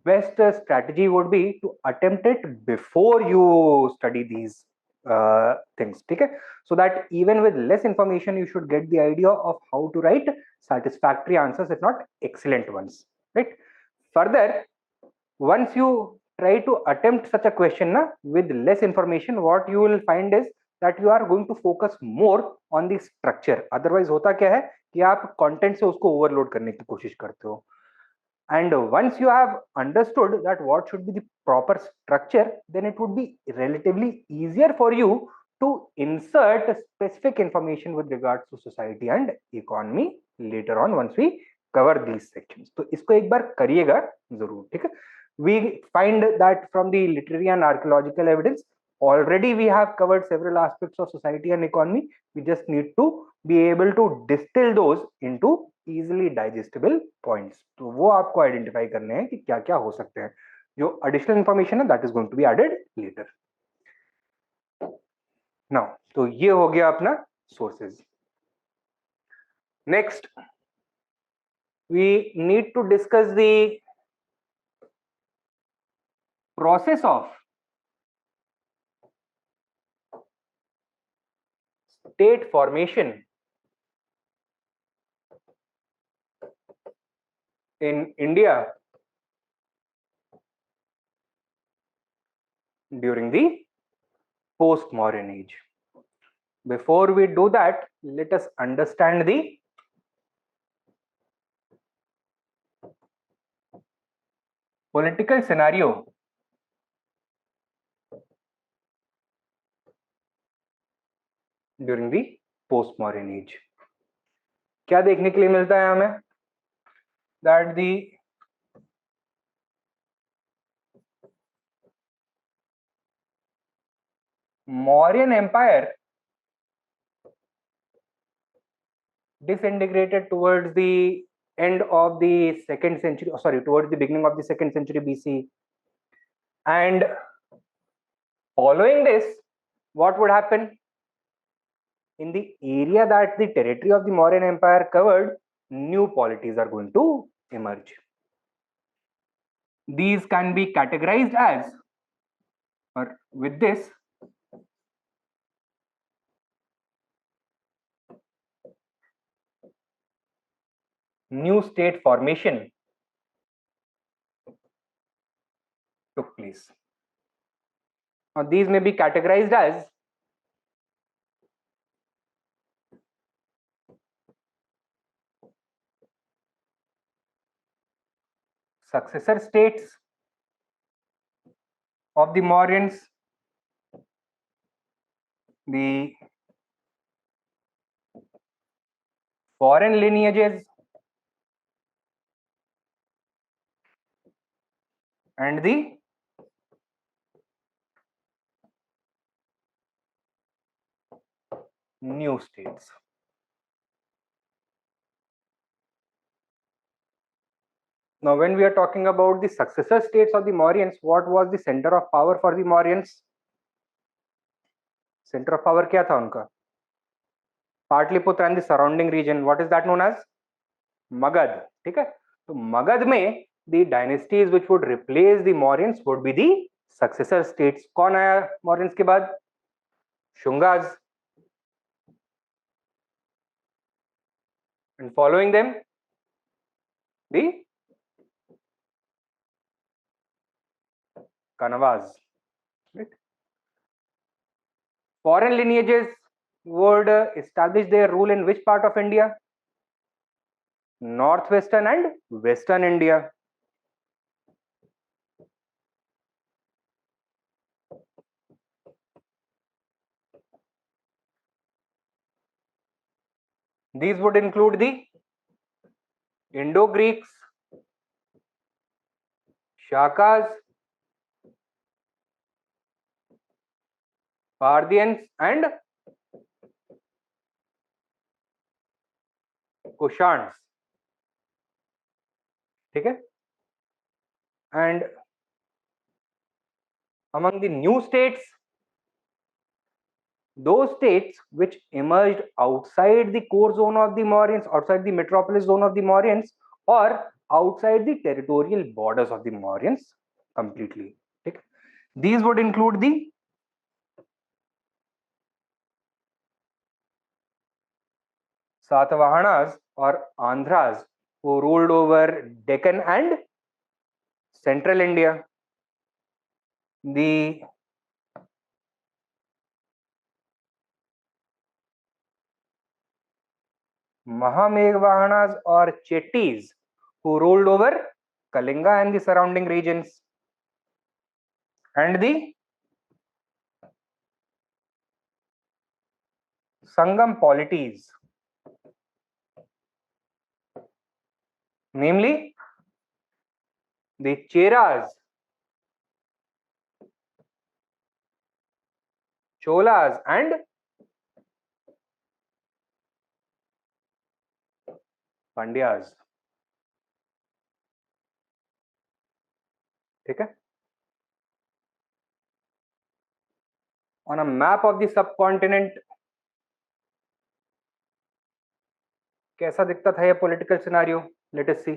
best strategy would be to attempt it before you study these things, okay? So that even with less information, you should get the idea of how to write satisfactory answers, if not excellent ones, right? Further, once you try to attempt such a question with less information, what you will find is that you are going to focus more on the structure. Otherwise होता क्या है कि आप content से उसको overload करने की कोशिश करते हो. And once you have understood that what should be the proper structure, then it would be relatively easier for you to insert specific information with regards to society and economy later on once we cover these sections. तो इसको एक बार करिएगा जरूर, ठीक है? We find that from the literary and archaeological evidence, already we have covered several aspects of society and economy. We just need to be able to distill those into easily digestible points. तो वो आपको identify करने हैं कि क्या क्या हो सकते हैं. जो additional information है that is going to be added later. Now, तो ये हो गया अपना sources. Next, we need to discuss the process of state formation in India during the Post-Mauryan Age. Before we do that, let us understand the political scenario during the Post-Mauryan Age. क्या देखने के लिए मिलता है हमें? That the Mauryan Empire disintegrated towards the end of the second century, towards the beginning of the second century BC. And following this, what would happen? In the area that the territory of the Mauryan Empire covered, new polities are going to emerge. These can be categorized as, or with this, new state formation took place. Now, these may be categorized as successor states of the Mauryans, the foreign lineages, and the new states. Now, when we are talking about the successor states of the Mauryans, what was the center of power for the Mauryans? Center of power क्या था उनका? Patliputra and the surrounding region. What is that known as? Magad. ठीक है? तो मगध में the dynasties which would replace the Mauryans would be the successor states. कौन आया Mauryans के बाद? Shungas. And following them, the Kanavas. Right? Foreign lineages would establish their rule in which part of India? Northwestern and Western India. These would include the Indo-Greeks, Shakas, Parthians, and Kushans. ठीक है? And among the new states, those states which emerged outside the core zone of the Mauryans, outside the metropolis zone of the Mauryans, or outside the territorial borders of the Mauryans completely. Okay? These would include the Satavahanas or Andhras, who ruled over Deccan and central India. The Mahamegvahanas or Chettis, who ruled over Kalinga and the surrounding regions. And the Sangam polities, namely the Cheras Cholas and Pandyas. ठीक है. On a map of the subcontinent, कैसा दिखता था ये political scenario? Let us सी.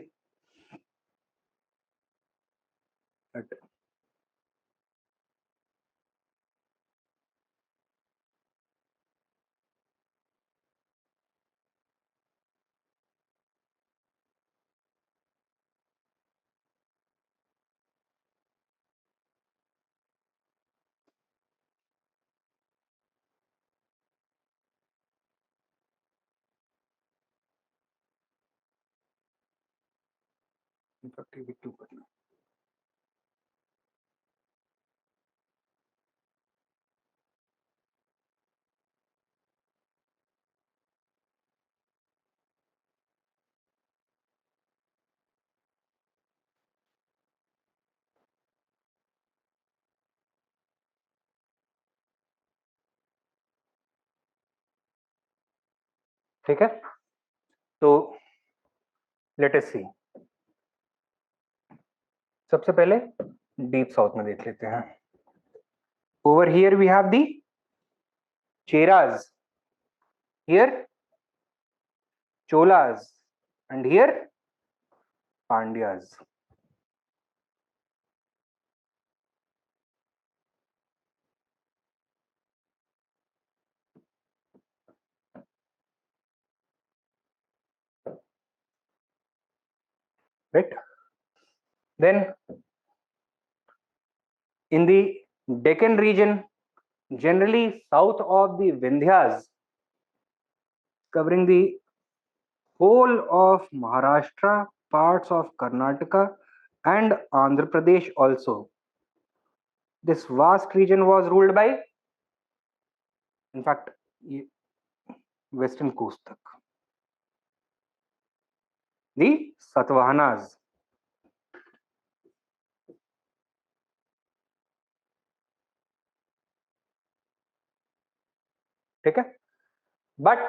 ठीक है. तो let us सी. सबसे पहले डीप साउथ में देख लेते हैं. Over here we have the Cheras, here Cholas and here Pandyas. Right? Then in the Deccan region, generally south of the Vindhyas, covering the whole of Maharashtra, parts of Karnataka and Andhra Pradesh also. This vast region was ruled by, in fact, western coast tak, the Satavahanas. ठीक है. But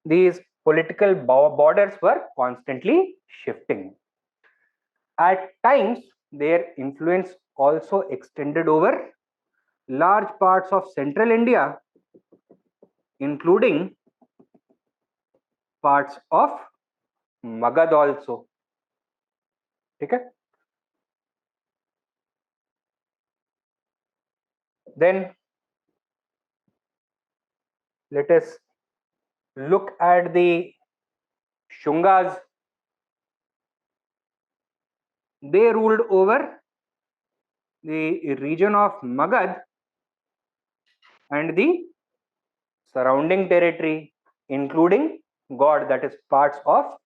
these political borders were constantly shifting. At times, their influence also extended over large parts of central India, including parts of Magad also. ठीक है. Then let us look at the Shungas. They ruled over the region of Magad and the surrounding territory, including God, that is parts of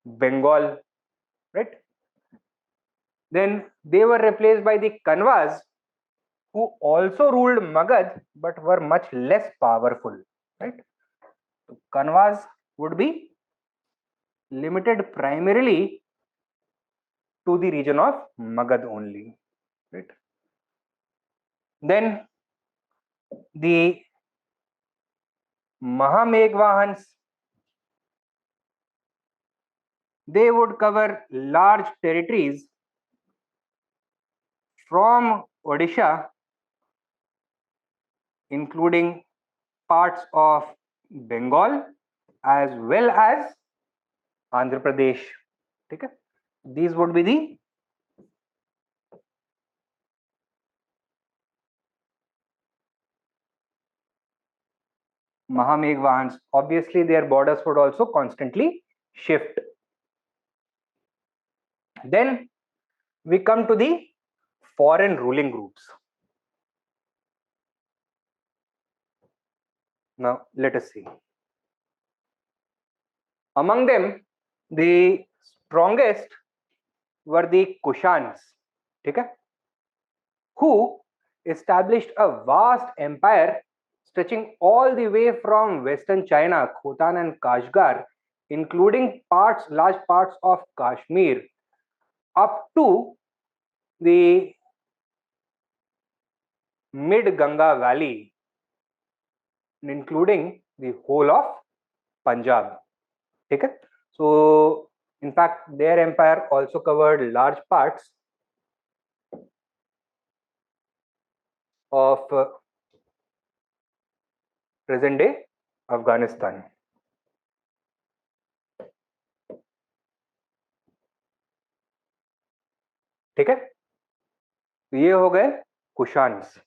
Bengal. Right? Then they were replaced by the Kanwas, who also ruled Magad but were much less powerful. Right? So Kanwas would be limited primarily to the region of Magad only. Right? Then the Mahamegvahans, they would cover large territories from Odisha, including parts of Bengal as well as Andhra Pradesh. Okay? These would be the Mahamegvahans. Obviously, their borders would also constantly shift. Then we come to the foreign ruling groups. Now, let us see. Among them, the strongest were the Kushans, okay, who established a vast empire stretching all the way from western China, Khotan and Kashgar, including large parts of Kashmir, up to the mid Ganga Valley, including the whole of Punjab. Okay? So in fact their empire also covered large parts of present day Afghanistan. ठीक है, तो ये हो गए Kushans.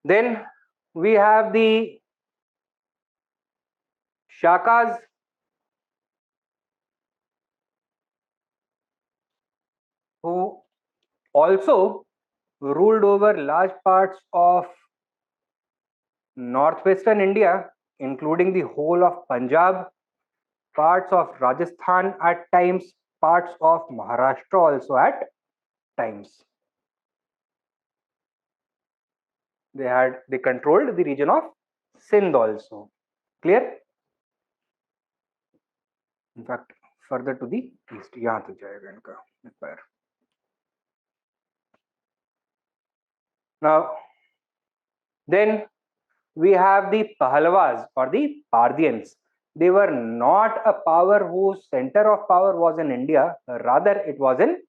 Then we have the Shakas, who also ruled over large parts of northwestern India, including the whole of Punjab, parts of Rajasthan at times, parts of Maharashtra also at times. They controlled the region of Sindh also. Clear? In fact, further to the east, यहाँ तक जाएगा इनका empire. Now, then we have the Pahalwas or the Parthians. They were not a power whose center of power was in India, rather it was in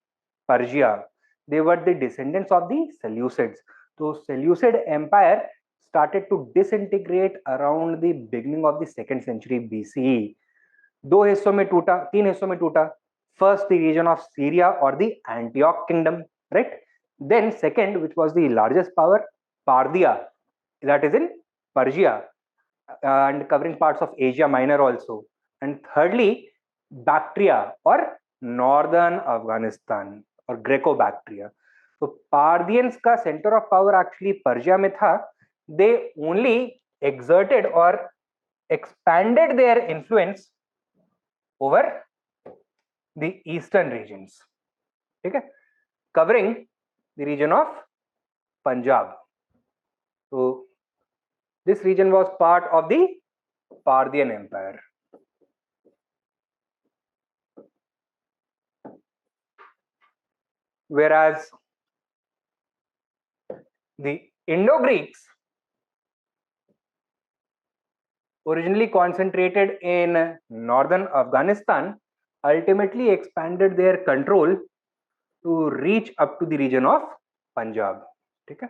Persia. They were the descendants of the Seleucids. So Seleucid empire started to disintegrate around the beginning of the 2nd century BCE. दो हिस्सों में टूटा, तीन हिस्सों में टूटा. First the region of Syria or the Antioch kingdom, right? Then second, which was the largest power, Parthia, that is in Persia, and covering parts of Asia Minor also. And thirdly, Bactria or northern Afghanistan or Greco-Bactria. So Parthians का center of power actually Persia में था. They only exerted or expanded their influence over the eastern regions. Okay? Covering the region of Punjab. So this region was part of the Parthian Empire. Whereas the Indo-Greeks originally concentrated in northern Afghanistan ultimately expanded their control to reach up to the region of Punjab. ठीक है?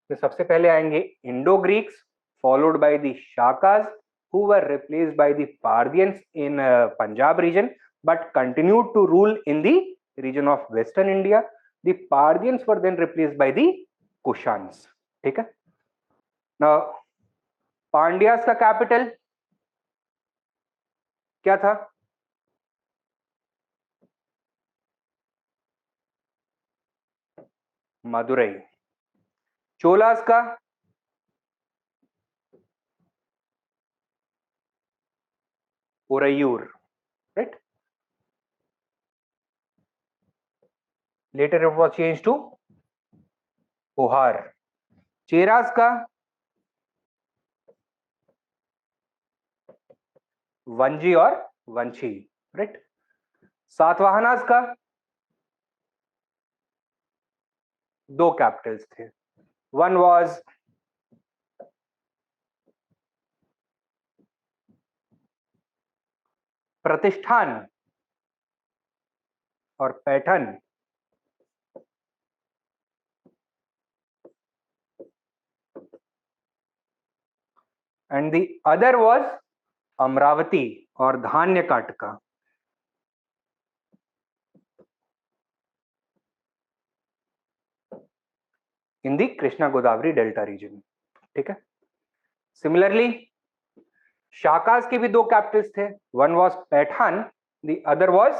तो सबसे पहले आएंगे Indo-Greeks, followed by the Shakas, who were replaced by the Parthians in Punjab region, but continued to rule in the region of Western India. The Parthians were then replaced by the Kushans. ठीक है? Now, Pandyas का capital क्या था? मदुरई. चोलास का Urayur, right? Later it was changed to Ohar. Cheras का वंजी और वंशी, right? सातवाहनास का दो कैपिटल्स थे. One was प्रतिष्ठान और Paithan, and the other was Amravati और धान्य काटका. In the Krishna Godavari Delta region. ठीक है? Similarly, शाकास के भी दो कैपिटल्स थे. One was Paithan, the other was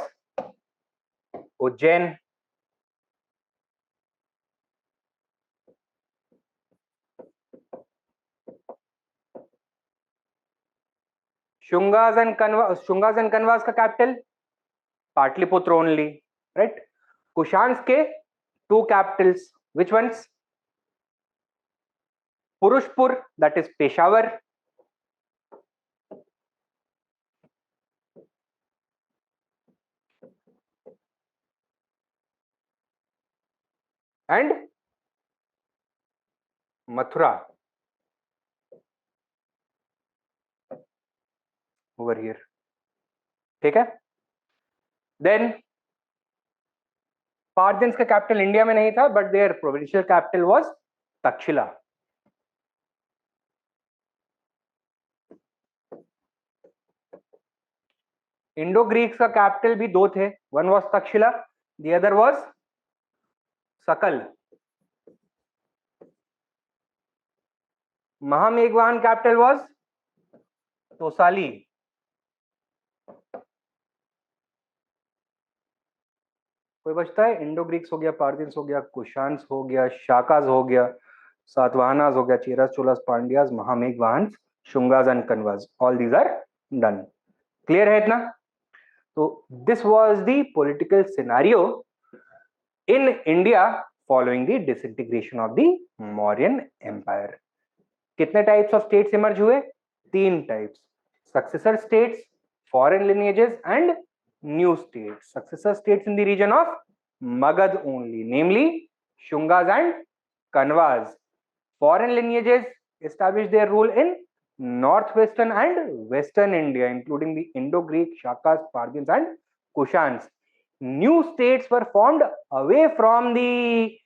Ujjain. Shungas and Kanvas का capital Pataliputra only, right? Kushans के two capitals, which ones? Purushpur, that is Peshawar, and Mathura over here. ठीक है. Then पार्थियंस का कैपिटल इंडिया में नहीं था, but their provincial capital was Takshashila. Indo Greeks का capital भी दो थे, one was Takshashila, the other was Sakala. महामेघवाहन कैपिटल वाज तोसाली. कोई बचता है? इंडो ग्रीक्स हो गया, पार्थियंस हो गया, कुशान्स हो गया, शाकाज हो गया, सातवाहनाज हो गया, चेरास, चोलास, पांड्यास, महामेघवाहन, Shungas and Kanvas. All these are done. Clear है इतना? तो this was the political scenario in India following the disintegration of the Mauryan empire. कितने टाइप्स ऑफ स्टेट्स इमर्ज हुए? तीन types: successor states, foreign lineages and new states. Successor states in the region of Magad only, namely Shungas and Kanvas. Foreign lineages established their rule in northwestern and western India, including the Indo-Greek, Shakas, Parthians and Kushans. New states were formed away from the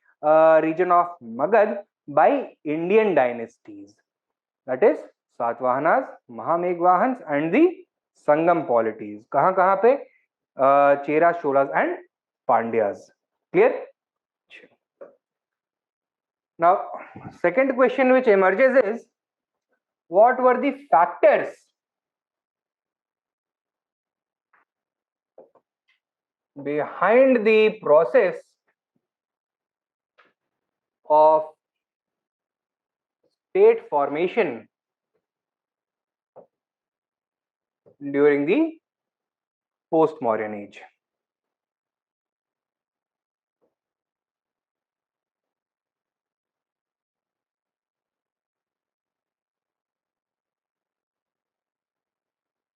region of Magad by Indian dynasties, that is Satvahanas, Mahameghvahans and the Sangam polities. कहाँ पे? Cheras, Cholas and Pandyas. Clear? Now, second question which emerges is, what were the factors behind the process of state formation during the Post-Mauryan Age?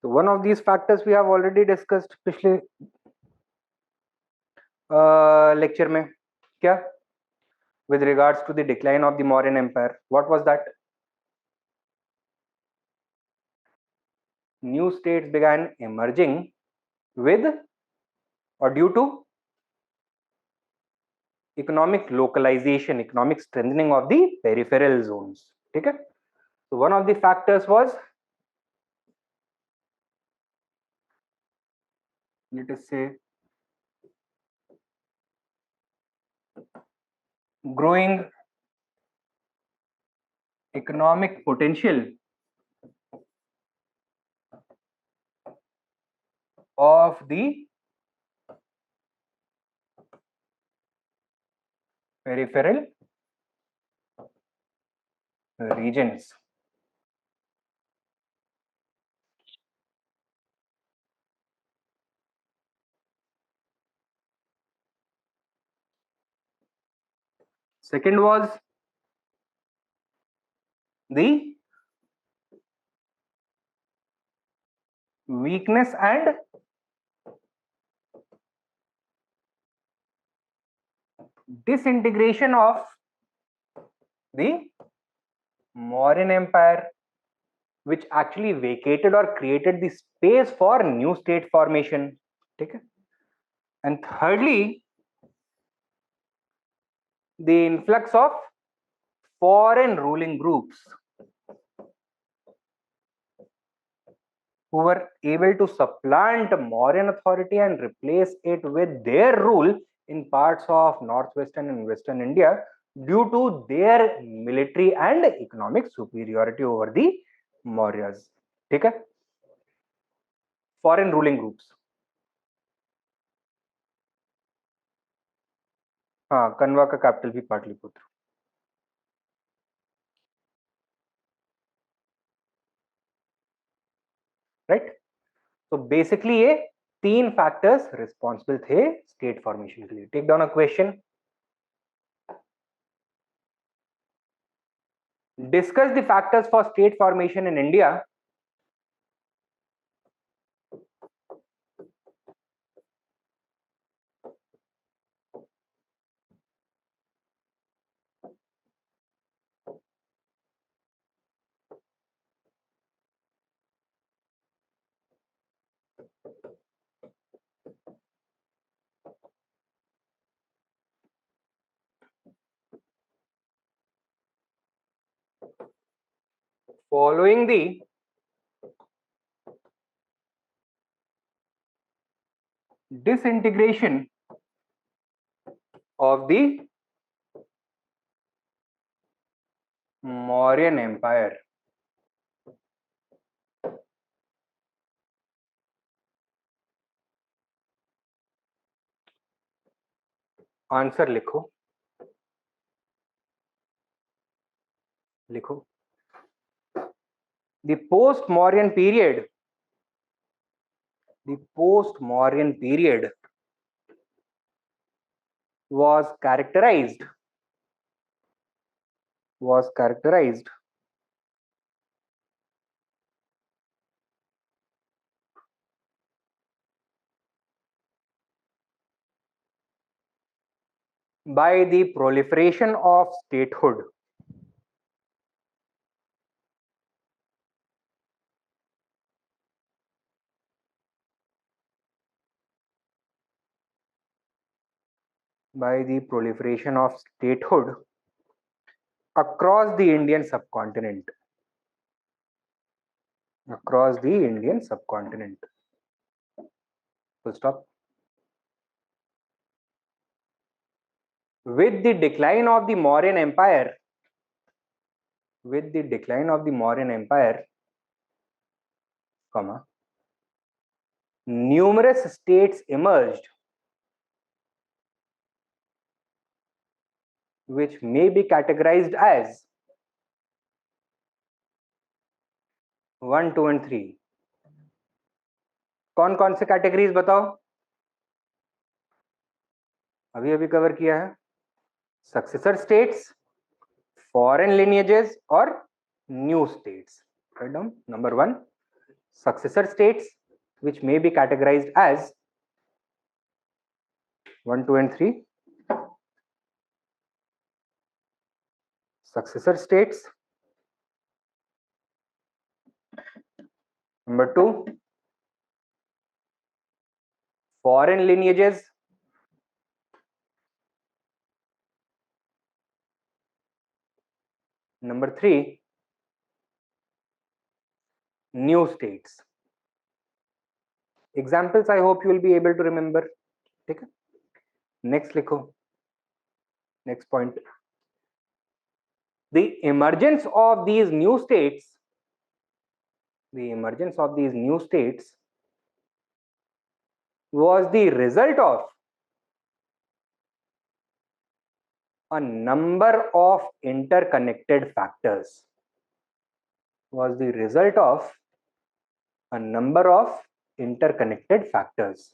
So one of these factors we have already discussed पिछले lecture में. क्या? With regards to the decline of the Mauryan Empire, what was that? New states began emerging with or due to economic localization, economic strengthening of the peripheral zones. ठीक है? So one of the factors was, let us say, growing economic potential of the peripheral regions. Second was the weakness and disintegration of the Mauryan Empire, which actually vacated or created the space for new state formation. Okay? And thirdly, the influx of foreign ruling groups who were able to supplant Mauryan authority and replace it with their rule in parts of northwestern and western India due to their military and economic superiority over the Mauryas. ठीक है? Foreign ruling groups. हाँ, कन्वा का capital भी Pataliputra. Right? तो basically ये तीन factors responsible थे state formation के लिए. Take down a question. Discuss the factors for state formation in India. Following the disintegration of the Mauryan Empire. Answer लिखो, लिखो. The post-Mauryan period, the post-Mauryan period was characterized by the proliferation of statehood. By the proliferation of statehood across the Indian subcontinent. Across the Indian subcontinent. Full stop. With the decline of the Mauryan Empire, comma, numerous states emerged which may be categorized as 1, 2 and 3. कौन कौन से categories बताओ, अभी अभी cover किया है. Successor states, foreign लिनिएजेस और new states. Write down. Number 1, successor states which may be categorized as 1, 2 and 3. Successor states. Number 2, foreign lineages. Number 3, new states. Examples I hope you will be able to remember. ठीक है. Next लिखो. Next point. The emergence of these new states. The emergence of these new states was the result of a number of interconnected factors. Was the result of a number of interconnected factors.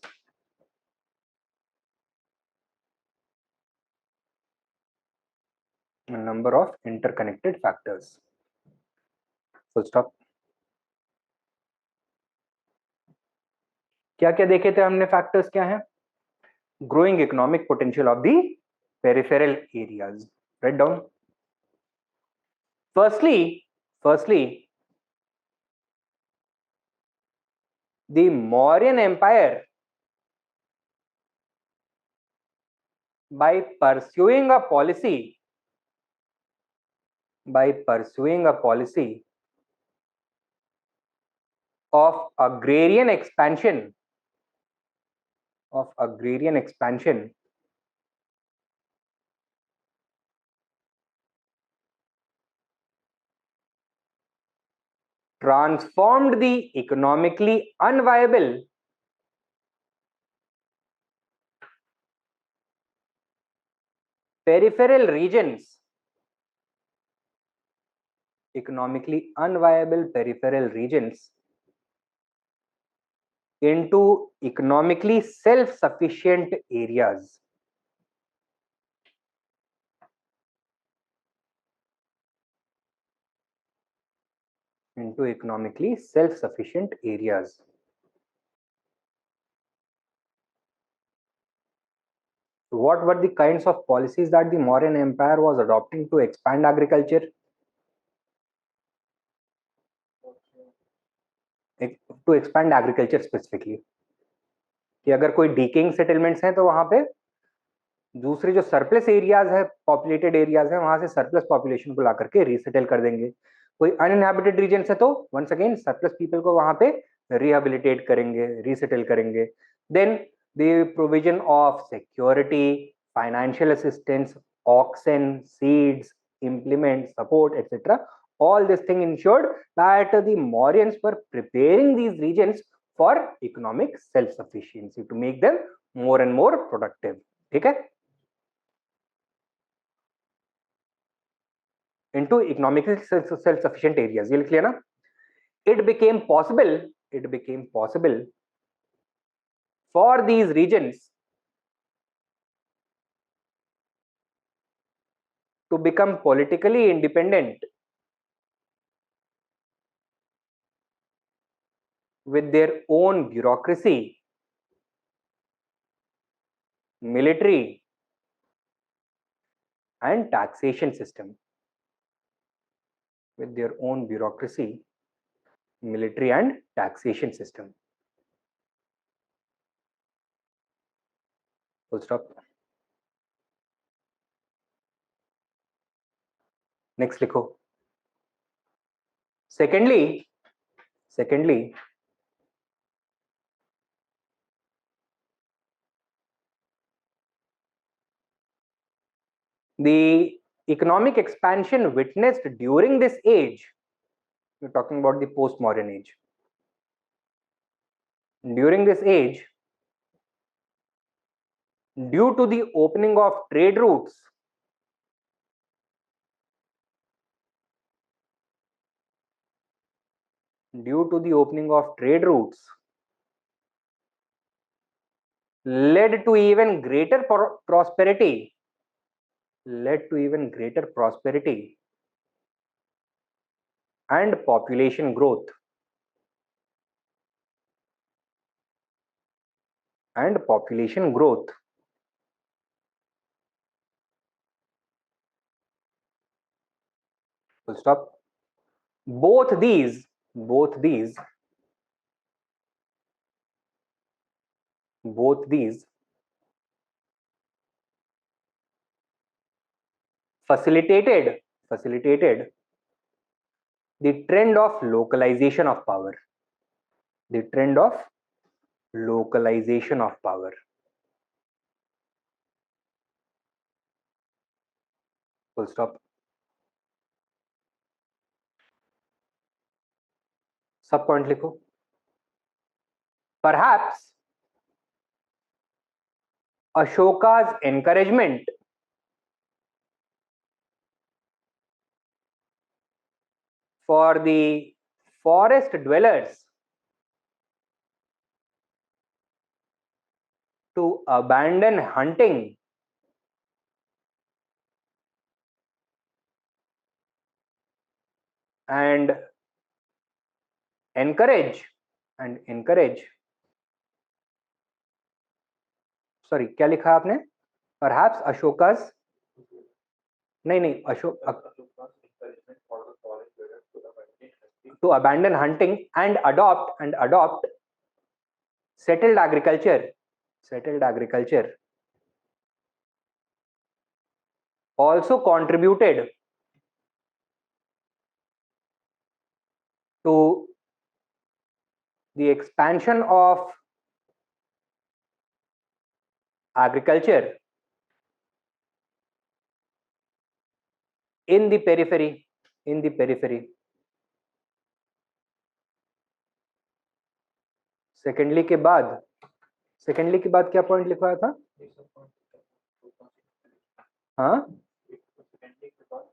A number of interconnected factors. Full stop. क्या क्या देखे थे हमने factors, क्या है? Growing economic potential of the peripheral areas. Write down. Firstly the Mauryan Empire, by pursuing a policy of agrarian expansion, transformed the economically unviable peripheral regions into economically self-sufficient areas. into economically self-sufficient areas. What were the kinds of policies that the Mauryan Empire was adopting to expand agriculture? To expand agriculture specifically, कि अगर कोई decaying settlements हैं तो वहां पे दूसरे जो surplus areas है, पॉपुलेटेड एरियाज है, वहां से सरप्लस पॉपुलेशन को ला करके रीसेटल कर देंगे. कोई अनइनहैबिटेड रीजन है तो वंस अगेन सरप्लस पीपल को वहां पे रिहेबिलिटेट करेंगे, रीसेटल करेंगे. Then the provision of security, financial assistance, oxen, seeds, implement, support, etc. All this thing ensured that the Mauryans were preparing these regions for economic self-sufficiency to make them more and more productive. ठीक है? Into economically self-sufficient areas. ये लिख लिया ना? It became possible for these regions to become politically independent with their own bureaucracy, military, and taxation system. With their own bureaucracy, military, and taxation system. Full stop. Next लिखो. Secondly, the economic expansion witnessed during this age, we're talking about the post-Mauryan age. During this age, due to the opening of trade routes, led to even greater prosperity, and population growth. Full stop. Both these facilitated the trend of localization of power. Full stop. सब point लिखो. Perhaps Ashoka's encouragement for the forest dwellers to abandon hunting and encourage sorry, क्या लिखा है आपने? Perhaps Ashoka's नहीं Ashok to abandon hunting and adopt settled agriculture also contributed to the expansion of agriculture in the periphery. Secondly के बाद क्या point लिखवाया था? हाँ,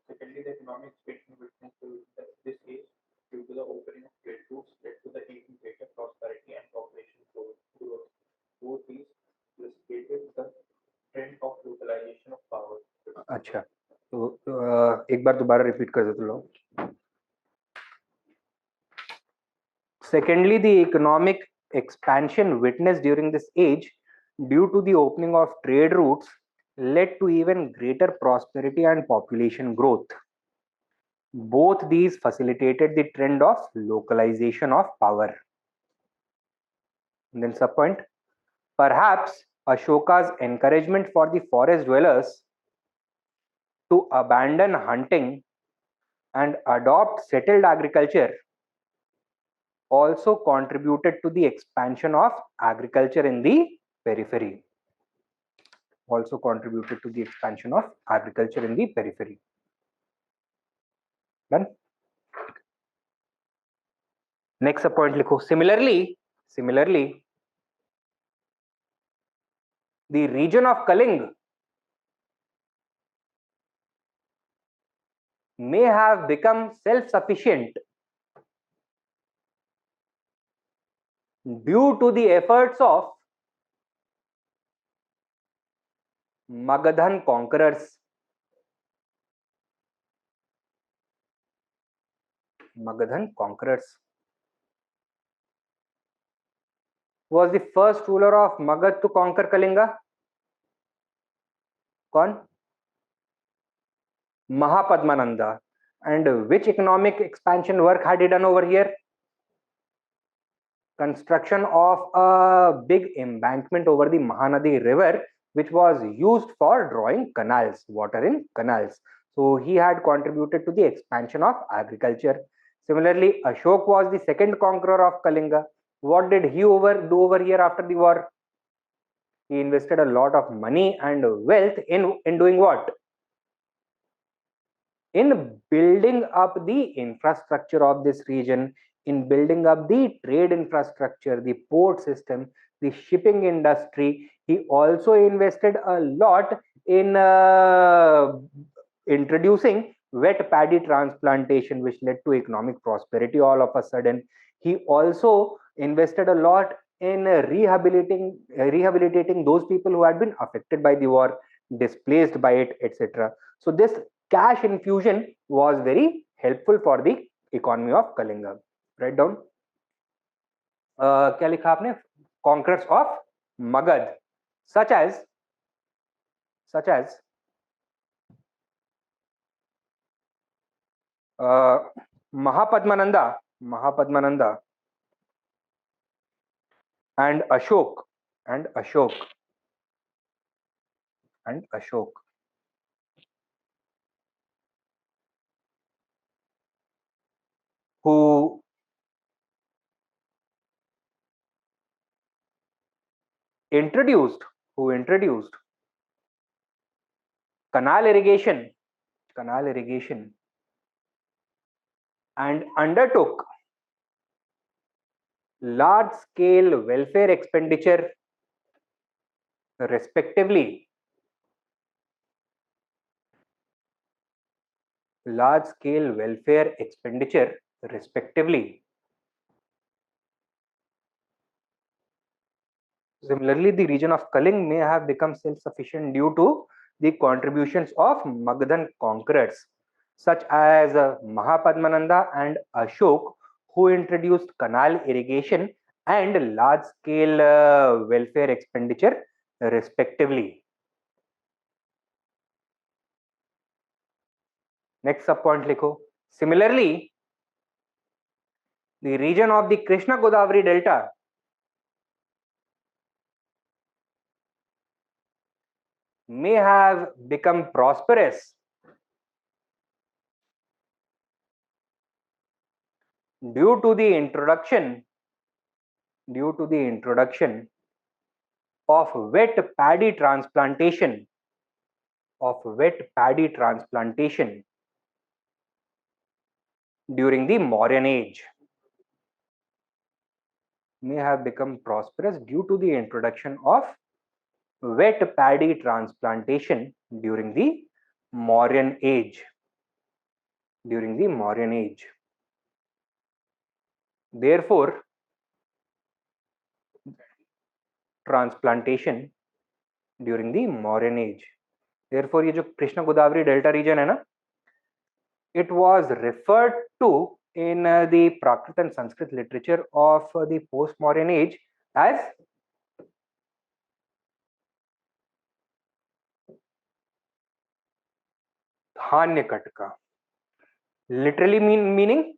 secondly the economic expansion witnessed this age due to the opening of trade routes led to the even greater prosperity and population growth. Both these facilitated the trend of localization of power. अच्छा, तो एक बार दोबारा repeat कर दो तो लोग. Secondly, the economic expansion witnessed during this age due to the opening of trade routes led to even greater prosperity and population growth. Both these facilitated the trend of localization of power. And then subpoint, perhaps Ashoka's encouragement for the forest dwellers to abandon hunting and adopt settled agriculture also contributed to the expansion of agriculture in the periphery. Also contributed to the expansion of agriculture in the periphery. Done. Next point likho. Similarly, the region of Kaling may have become self-sufficient due to the efforts of Magadhan conquerors. Magadhan conquerors was the first ruler of Magad to conquer Kalinga. Kaun? Mahapadmananda. And which economic expansion work had he done over here? Construction of a big embankment over the Mahanadi river, which was used for drawing canals, water in canals. So he had contributed to the expansion of agriculture. Similarly, Ashok was the second conqueror of Kalinga. What did he do over here after the war? He invested a lot of money and wealth in doing what? In building up the infrastructure of this region, in building up the trade infrastructure, the port system, the shipping industry. He also invested a lot in introducing wet paddy transplantation, which led to economic prosperity all of a sudden. He also invested a lot in rehabilitating those people who had been affected by the war, displaced by it, etc. So this cash infusion was very helpful for the economy of Kalinga. Write down. क्या लिखा आपने? Conquerors of Magad, such as Mahapadmananda and Ashok who introduced canal irrigation and undertook large scale welfare expenditure respectively. Large scale welfare expenditure respectively. Similarly, the region of Kaling may have become self-sufficient due to the contributions of Magadhan conquerors such as Mahapadmananda and Ashok, who introduced canal irrigation and large-scale welfare expenditure respectively. Next subpoint likho. Similarly, the region of the Krishna Godavari Delta may have become prosperous due to the introduction of wet paddy transplantation during the Mauryan Age. May have become prosperous due to the introduction of wet paddy transplantation during the Mauryan Age. Therefore, transplantation during the Mauryan Age. Therefore, ये जो Krishna Godavari delta reason है ना, it was referred to in the Prakrit and Sanskrit literature of the post-Mauryan age as Dhanya Katka, literally meaning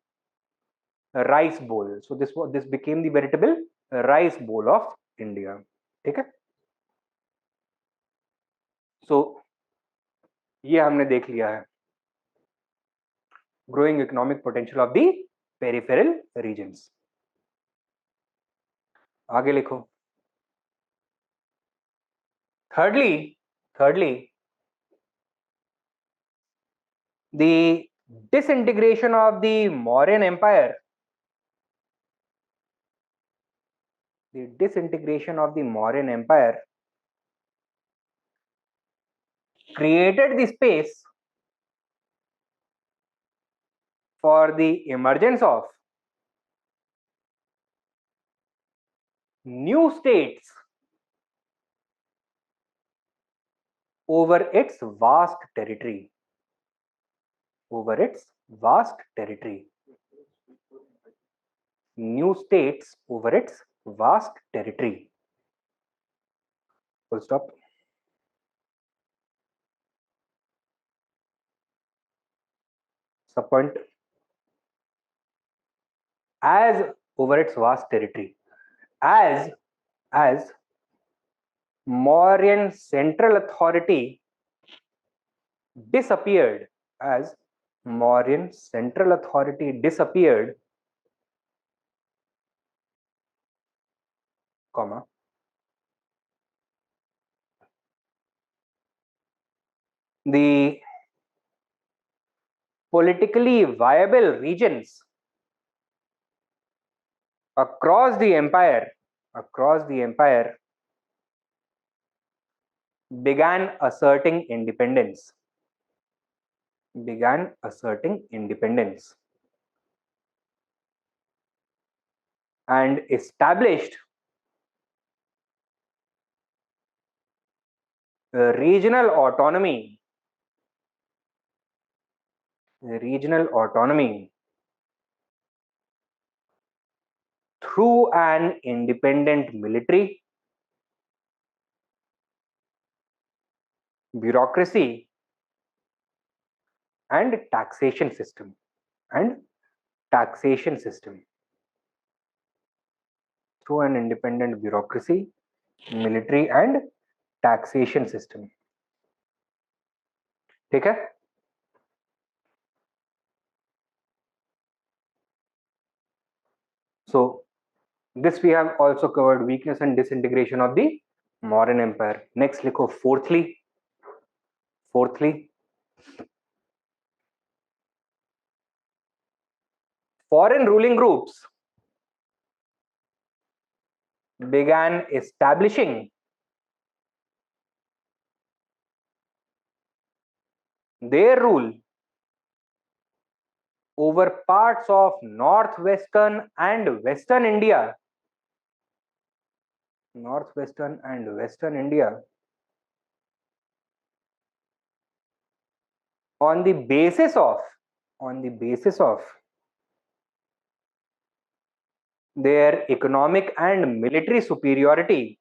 rice bowl. So this became the veritable rice bowl of India. ठीक है? So ये हमने देख लिया है growing economic potential of the peripheral regions. आगे लिखो. Thirdly, the disintegration of the Mauryan Empire. The disintegration of the Mauryan Empire created the space for the emergence of new states over its vast territory. New states over its vast territory. Full stop. Subpoint. As over its vast territory. As Mauryan central authority disappeared, as Mauryan central authority disappeared, comma, the politically viable regions across the empire began asserting independence and established regional autonomy through an independent military, bureaucracy, and taxation system. Through an independent bureaucracy, military, and taxation system. ठीक है? So this we have also covered, weakness and disintegration of the Mauryan Empire. Next लिखो fourthly, foreign ruling groups began establishing their rule over parts of northwestern and western India. On the basis of their economic and military superiority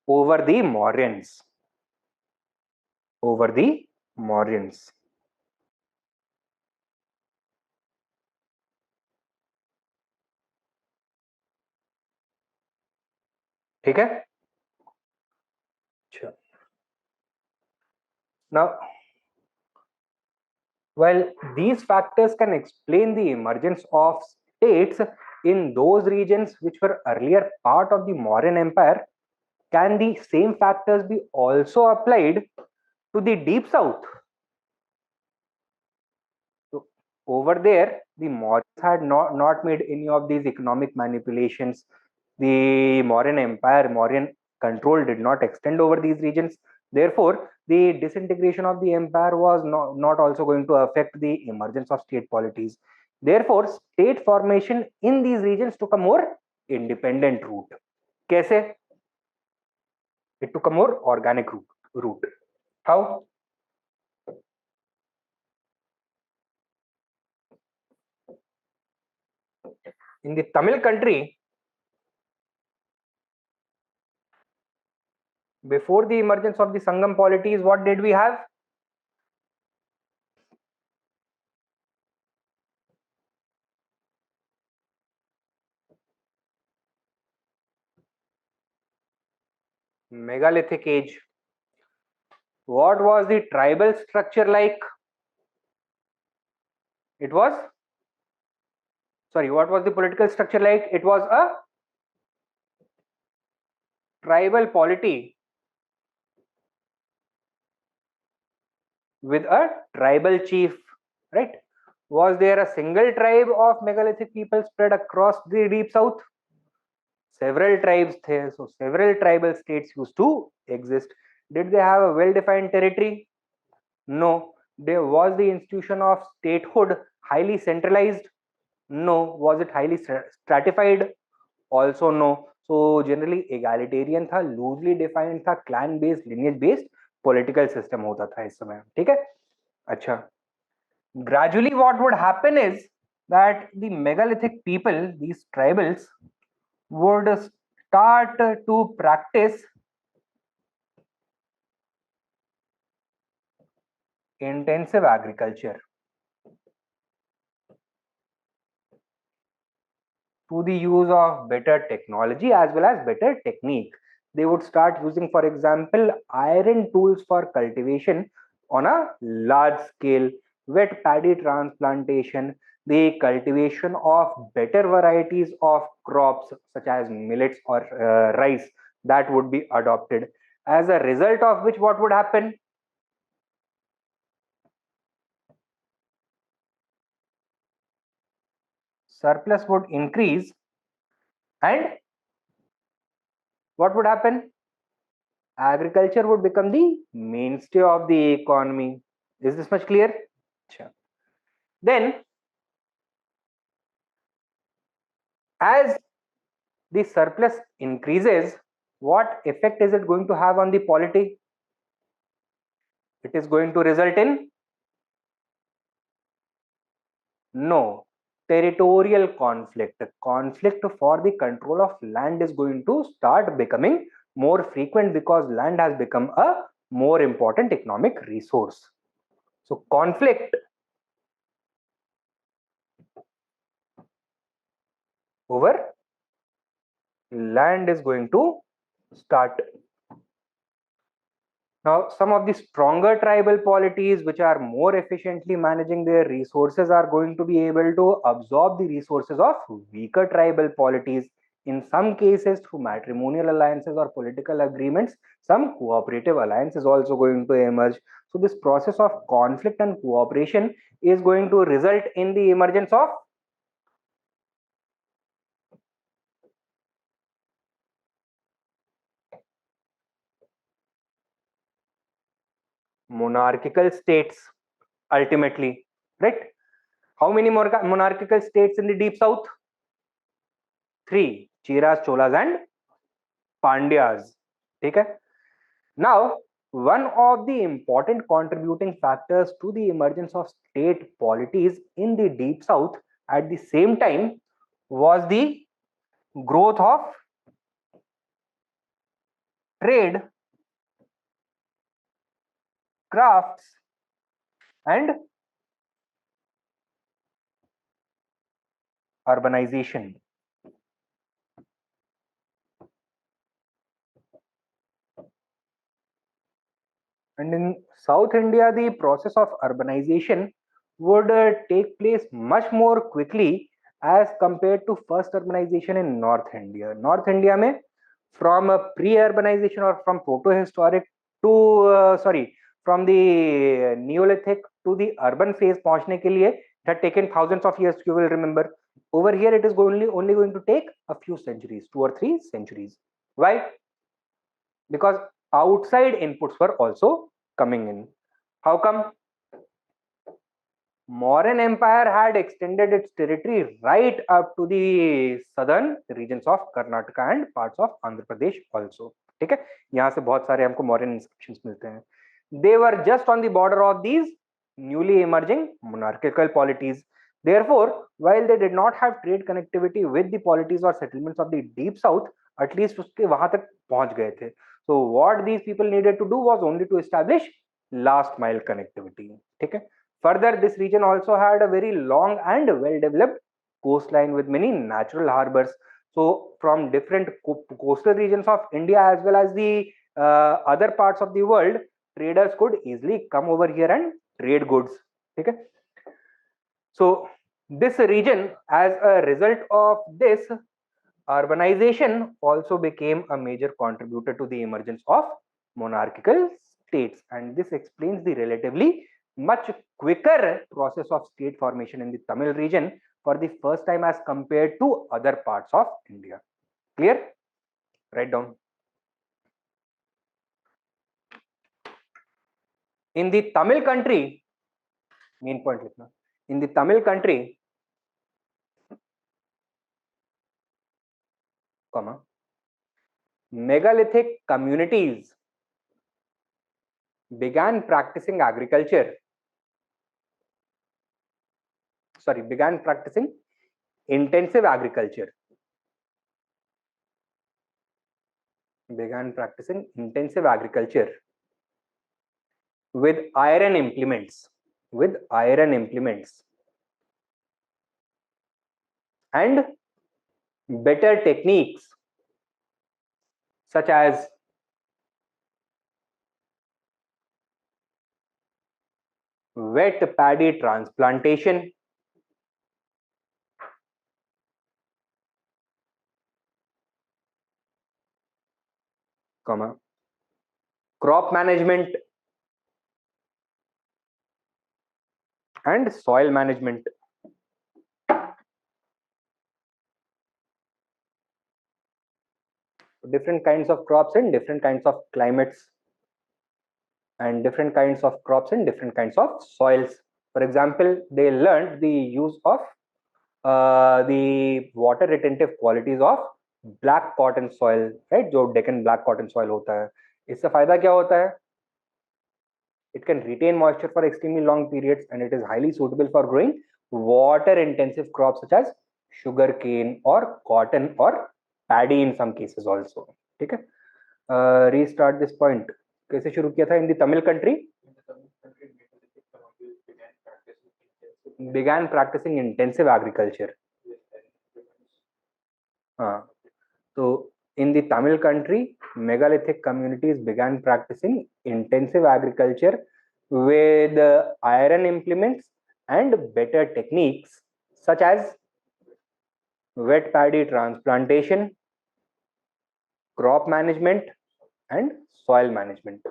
over the Mauryans. ठीक है? Now, while these factors can explain the emergence of states in those regions which were earlier part of the Mauryan Empire, can the same factors be also applied to the deep south? So over there, the Mauryans had not made any of these economic manipulations. The Mauryan control did not extend over these regions. Therefore, the disintegration of the empire was not also going to affect the emergence of state polities. Therefore, state formation in these regions took a more independent route. कैसे? It took a more organic route. route. How? In the Tamil country, before the emergence of the Sangam polities, what did we have? Megalithic age. What was the tribal structure like? It was, sorry, what was the political structure like? It was a tribal polity with a tribal chief, right? Was there a single tribe of megalithic people spread across the deep south? Several tribes there, so several tribal states used to exist. Did they have a well-defined territory? No. There was the institution of statehood highly centralized? No. Was it highly stratified? Also no. So generally egalitarian था, loosely defined था, clan based, lineage based political system होता था इस समय. ठीक है? अच्छा. Gradually what would happen is that the megalithic people, these tribals, would start to practice intensive agriculture through the use of better technology as well as better technique. They would start using, for example, iron tools for cultivation on a large scale, wet paddy transplantation, the cultivation of better varieties of crops such as millets or rice that would be adopted. As a result of which, what would happen? Surplus would increase and what would happen? Agriculture would become the mainstay of the economy. Is this much clear? Sure. Then, as the surplus increases, what effect is it going to have on the polity? It is going to result in no territorial conflict. Conflict for the control of land is going to start becoming more frequent because land has become a more important economic resource. So conflict over land is going to start. Now, some of the stronger tribal polities which are more efficiently managing their resources are going to be able to absorb the resources of weaker tribal polities. In some cases, through matrimonial alliances or political agreements, some cooperative alliance is also going to emerge. So, this process of conflict and cooperation is going to result in the emergence of monarchical states ultimately, right? How many monarchical states in the deep south? Three: Cheras, Cholas, and Pandyas. Okay. Now, one of the important contributing factors to the emergence of state polities in the deep south at the same time was the growth of trade, crafts, and urbanization. And in South India, the process of urbanization would take place much more quickly as compared to first urbanization in North India. North India mein, from a pre-urbanization or from proto-historic to from the Neolithic to the urban phase पहुंचने के लिए it had taken thousands of years. You will remember. Over here, it is only going to take a few centuries, 2 or 3 centuries. Why? Because outside inputs were also coming in. How come? Mauryan Empire had extended its territory right up to the southern regions of Karnataka and parts of Andhra Pradesh also. ठीक है, यहाँ से बहुत सारे हमको Mauryan inscriptions मिलते हैं. They were just on the border of these newly emerging monarchical polities. Therefore, while they did not have trade connectivity with the polities or settlements of the deep south, at least उसके वहां तक पहुंच गए थे. So what these people needed to do was only to establish last mile connectivity. ठीक है. Further, this region also had a very long and well developed coastline with many natural harbors. So from different coastal regions of India as well as the other parts of the world, traders could easily come over here and trade goods. ठीक है. So this region, as a result of this, urbanization also became a major contributor to the emergence of monarchical states, and this explains the relatively much quicker process of state formation in the Tamil region for the first time as compared to other parts of India. Clear? Write down. In the Tamil country, main point likhna. In the Tamil country, megalithic communities began practicing intensive agriculture. With iron implements and better techniques such as wet paddy transplantation, crop management and soil management. Different kinds of crops in different kinds of climates, and different kinds of crops in different kinds of soils. For example, they learned the use of the water retentive qualities of black cotton soil, right? जो Deccan black cotton soil होता है, इससे फायदा क्या होता है? It can retain moisture for extremely long periods, and it is highly suitable for growing water intensive crops such as sugar cane or cotton or paddy in some cases also. ठीक है. Restart this point. कैसे शुरू किया था? In the Tamil country began practicing intensive agriculture. So in the Tamil country, megalithic communities began practicing intensive agriculture with iron implements and better techniques such as wet paddy transplantation, crop management, and soil management.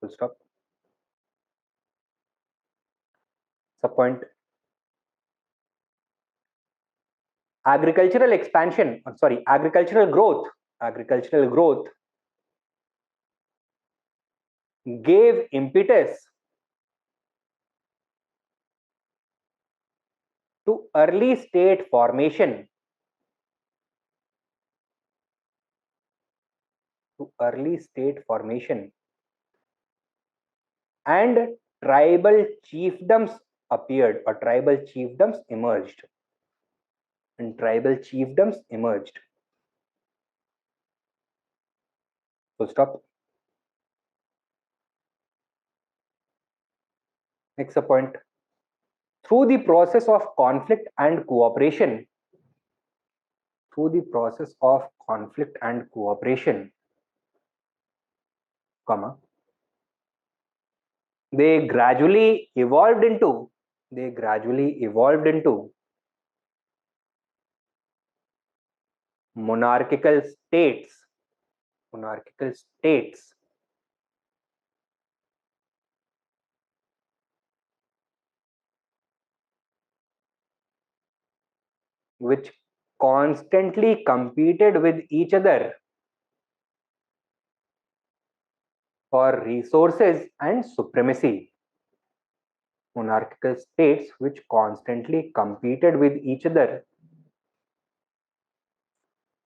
Full stop. Subpoint. Agricultural growth gave impetus to early state formation and tribal chiefdoms appeared, or tribal chiefdoms emerged. Full stop. Next point. Through the process of conflict and cooperation, they gradually evolved into monarchical states which constantly competed with each other for resources and supremacy. Monarchical states which constantly competed with each other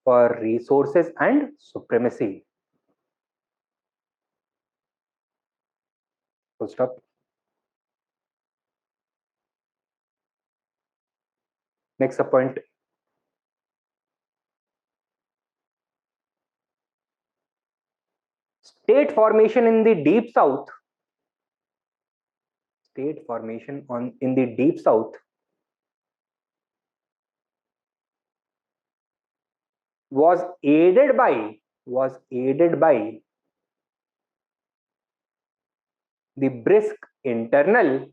for resources and supremacy. Full stop. Next point. State formation in the deep south. State formation in the deep south was aided by the brisk internal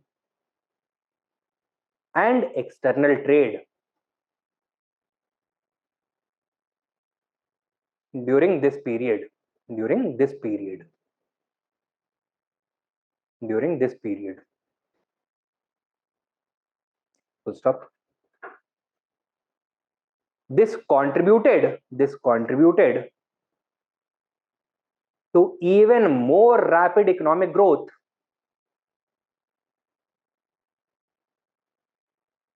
and external trade during this period. Full stop. This contributed to even more rapid economic growth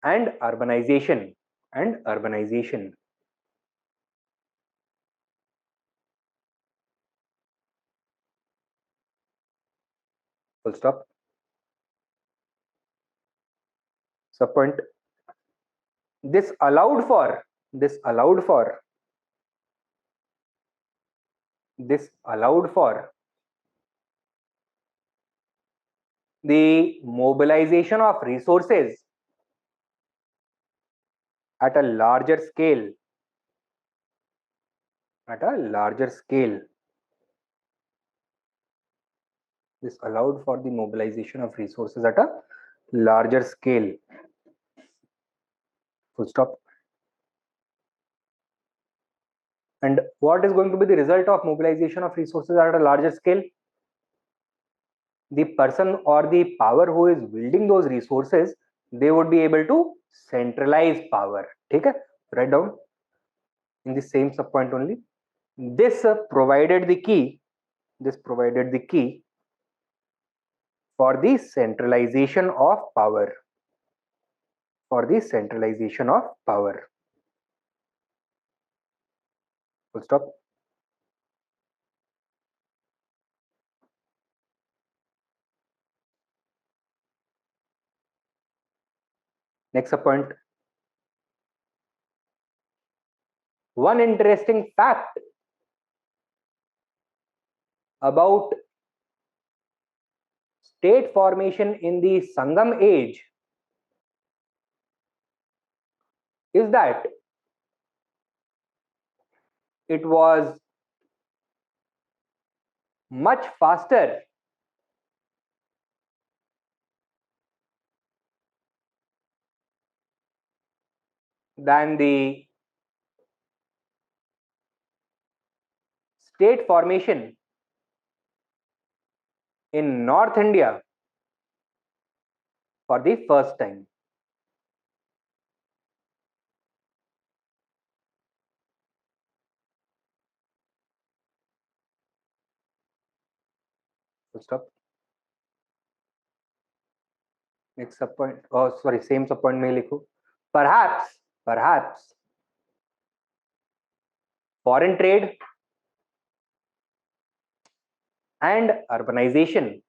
and urbanization. Full stop. Subpoint. This allowed for the mobilization of resources at a larger scale. This allowed for the mobilization of resources at a larger scale. Full stop. And what is going to be the result of mobilization of resources at a larger scale? The person or the power who is wielding those resources, they would be able to centralize power. Okay, write down in the same subpoint only. This provided the key for the centralization of power. Full stop. Next point. One interesting fact about state formation in the Sangam age is that it was much faster than the state formation in North India for the first time. Full stop. Next subpoint. Oh, sorry, same subpoint में लिखो. Perhaps foreign trade and urbanization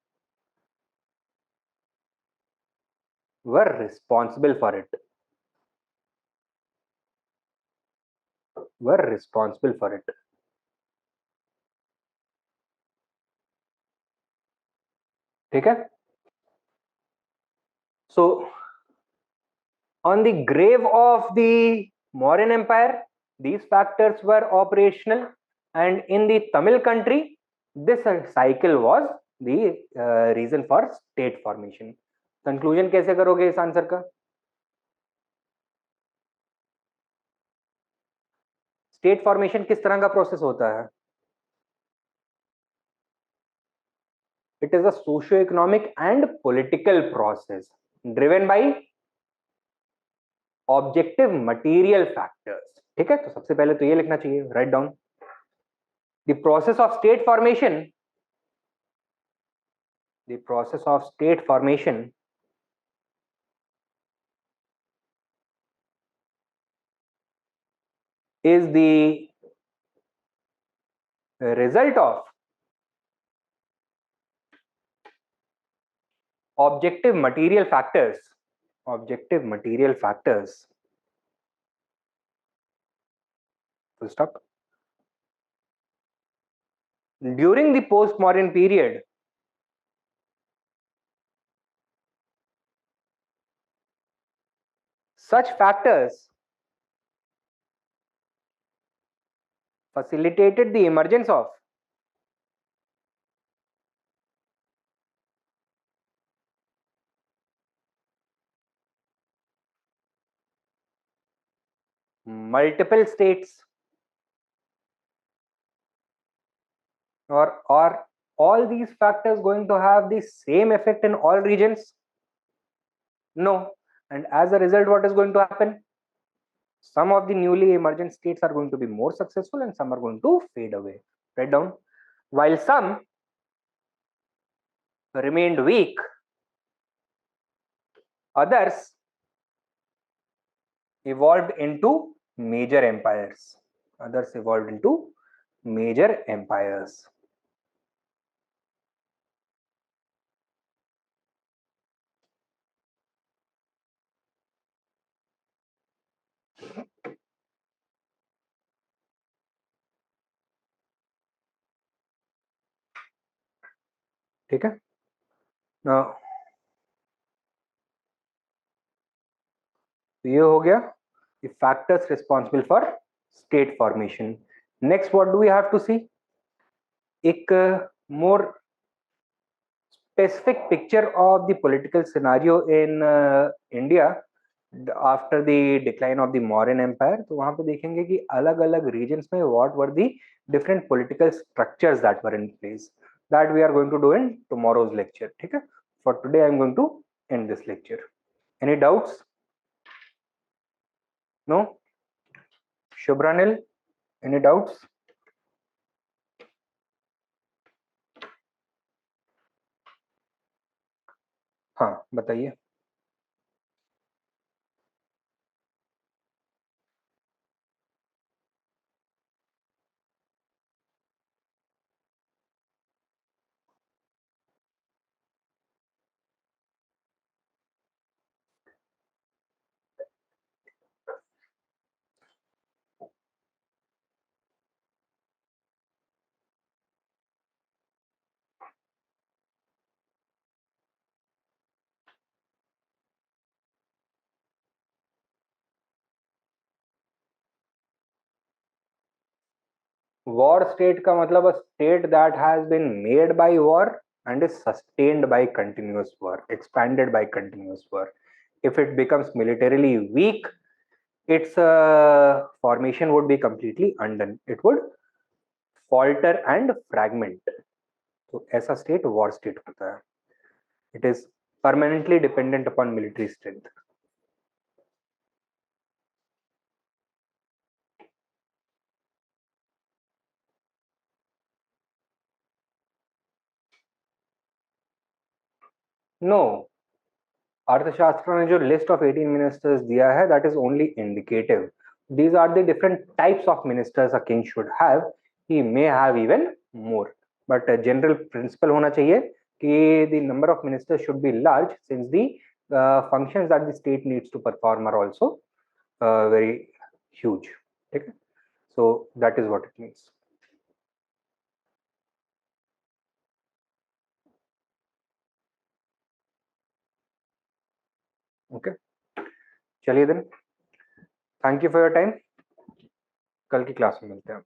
were responsible for it. ठीक है? So, on the grave of the Mauryan Empire, these factors were operational, and in the Tamil country, this cycle was the reason for state formation. Conclusion कैसे करोगे इस answer का? State formation किस तरह का process होता है? It is a socio-economic and political process driven by objective material factors. ठीक है, तो सबसे पहले तो ये लिखना चाहिए, write down. The process of state formation is the result of objective material factors. Objective material factors. Full stop. During the post-Mauryan period, such factors facilitated the emergence of multiple states, or are all these factors going to have the same effect in all regions? No. And as a result, what is going to happen? Some of the newly emergent states are going to be more successful and some are going to fade away. Write down. While some remained weak, others evolved into major empires. Others evolved into major empires. ठीक है. Now, ये हो गया the factors responsible for state formation. Next, what do we have to see? एक more specific picture of the political scenario in India after the decline of the Mauryan Empire. तो वहां पे देखेंगे कि अलग अलग regions में what were the different political structures that were in place. That we are going to do in tomorrow's lecture. ठीक है? For today, I am going to end this lecture. Any doubts? No? Shubhranil, any doubts? हाँ बताइए. War state का मतलब a state that has been made by war and is sustained by continuous war, expanded by continuous war. If it becomes militarily weak, its formation would be completely undone. It would falter and fragment. तो ऐसा state war state होता है. It is permanently dependent upon military strength. No, अर्थशास्त्र ने जो list of 18 ministers दिया है that is only indicative. These are the different types of ministers a king should have. He may have even more, but a general principle होना चाहिए कि the number of ministers should be large since the functions that the state needs to perform are also very huge. Okay? So that is what it means. Okay, चलिए then. Thank you for your time. कल की class में मिलते हैं.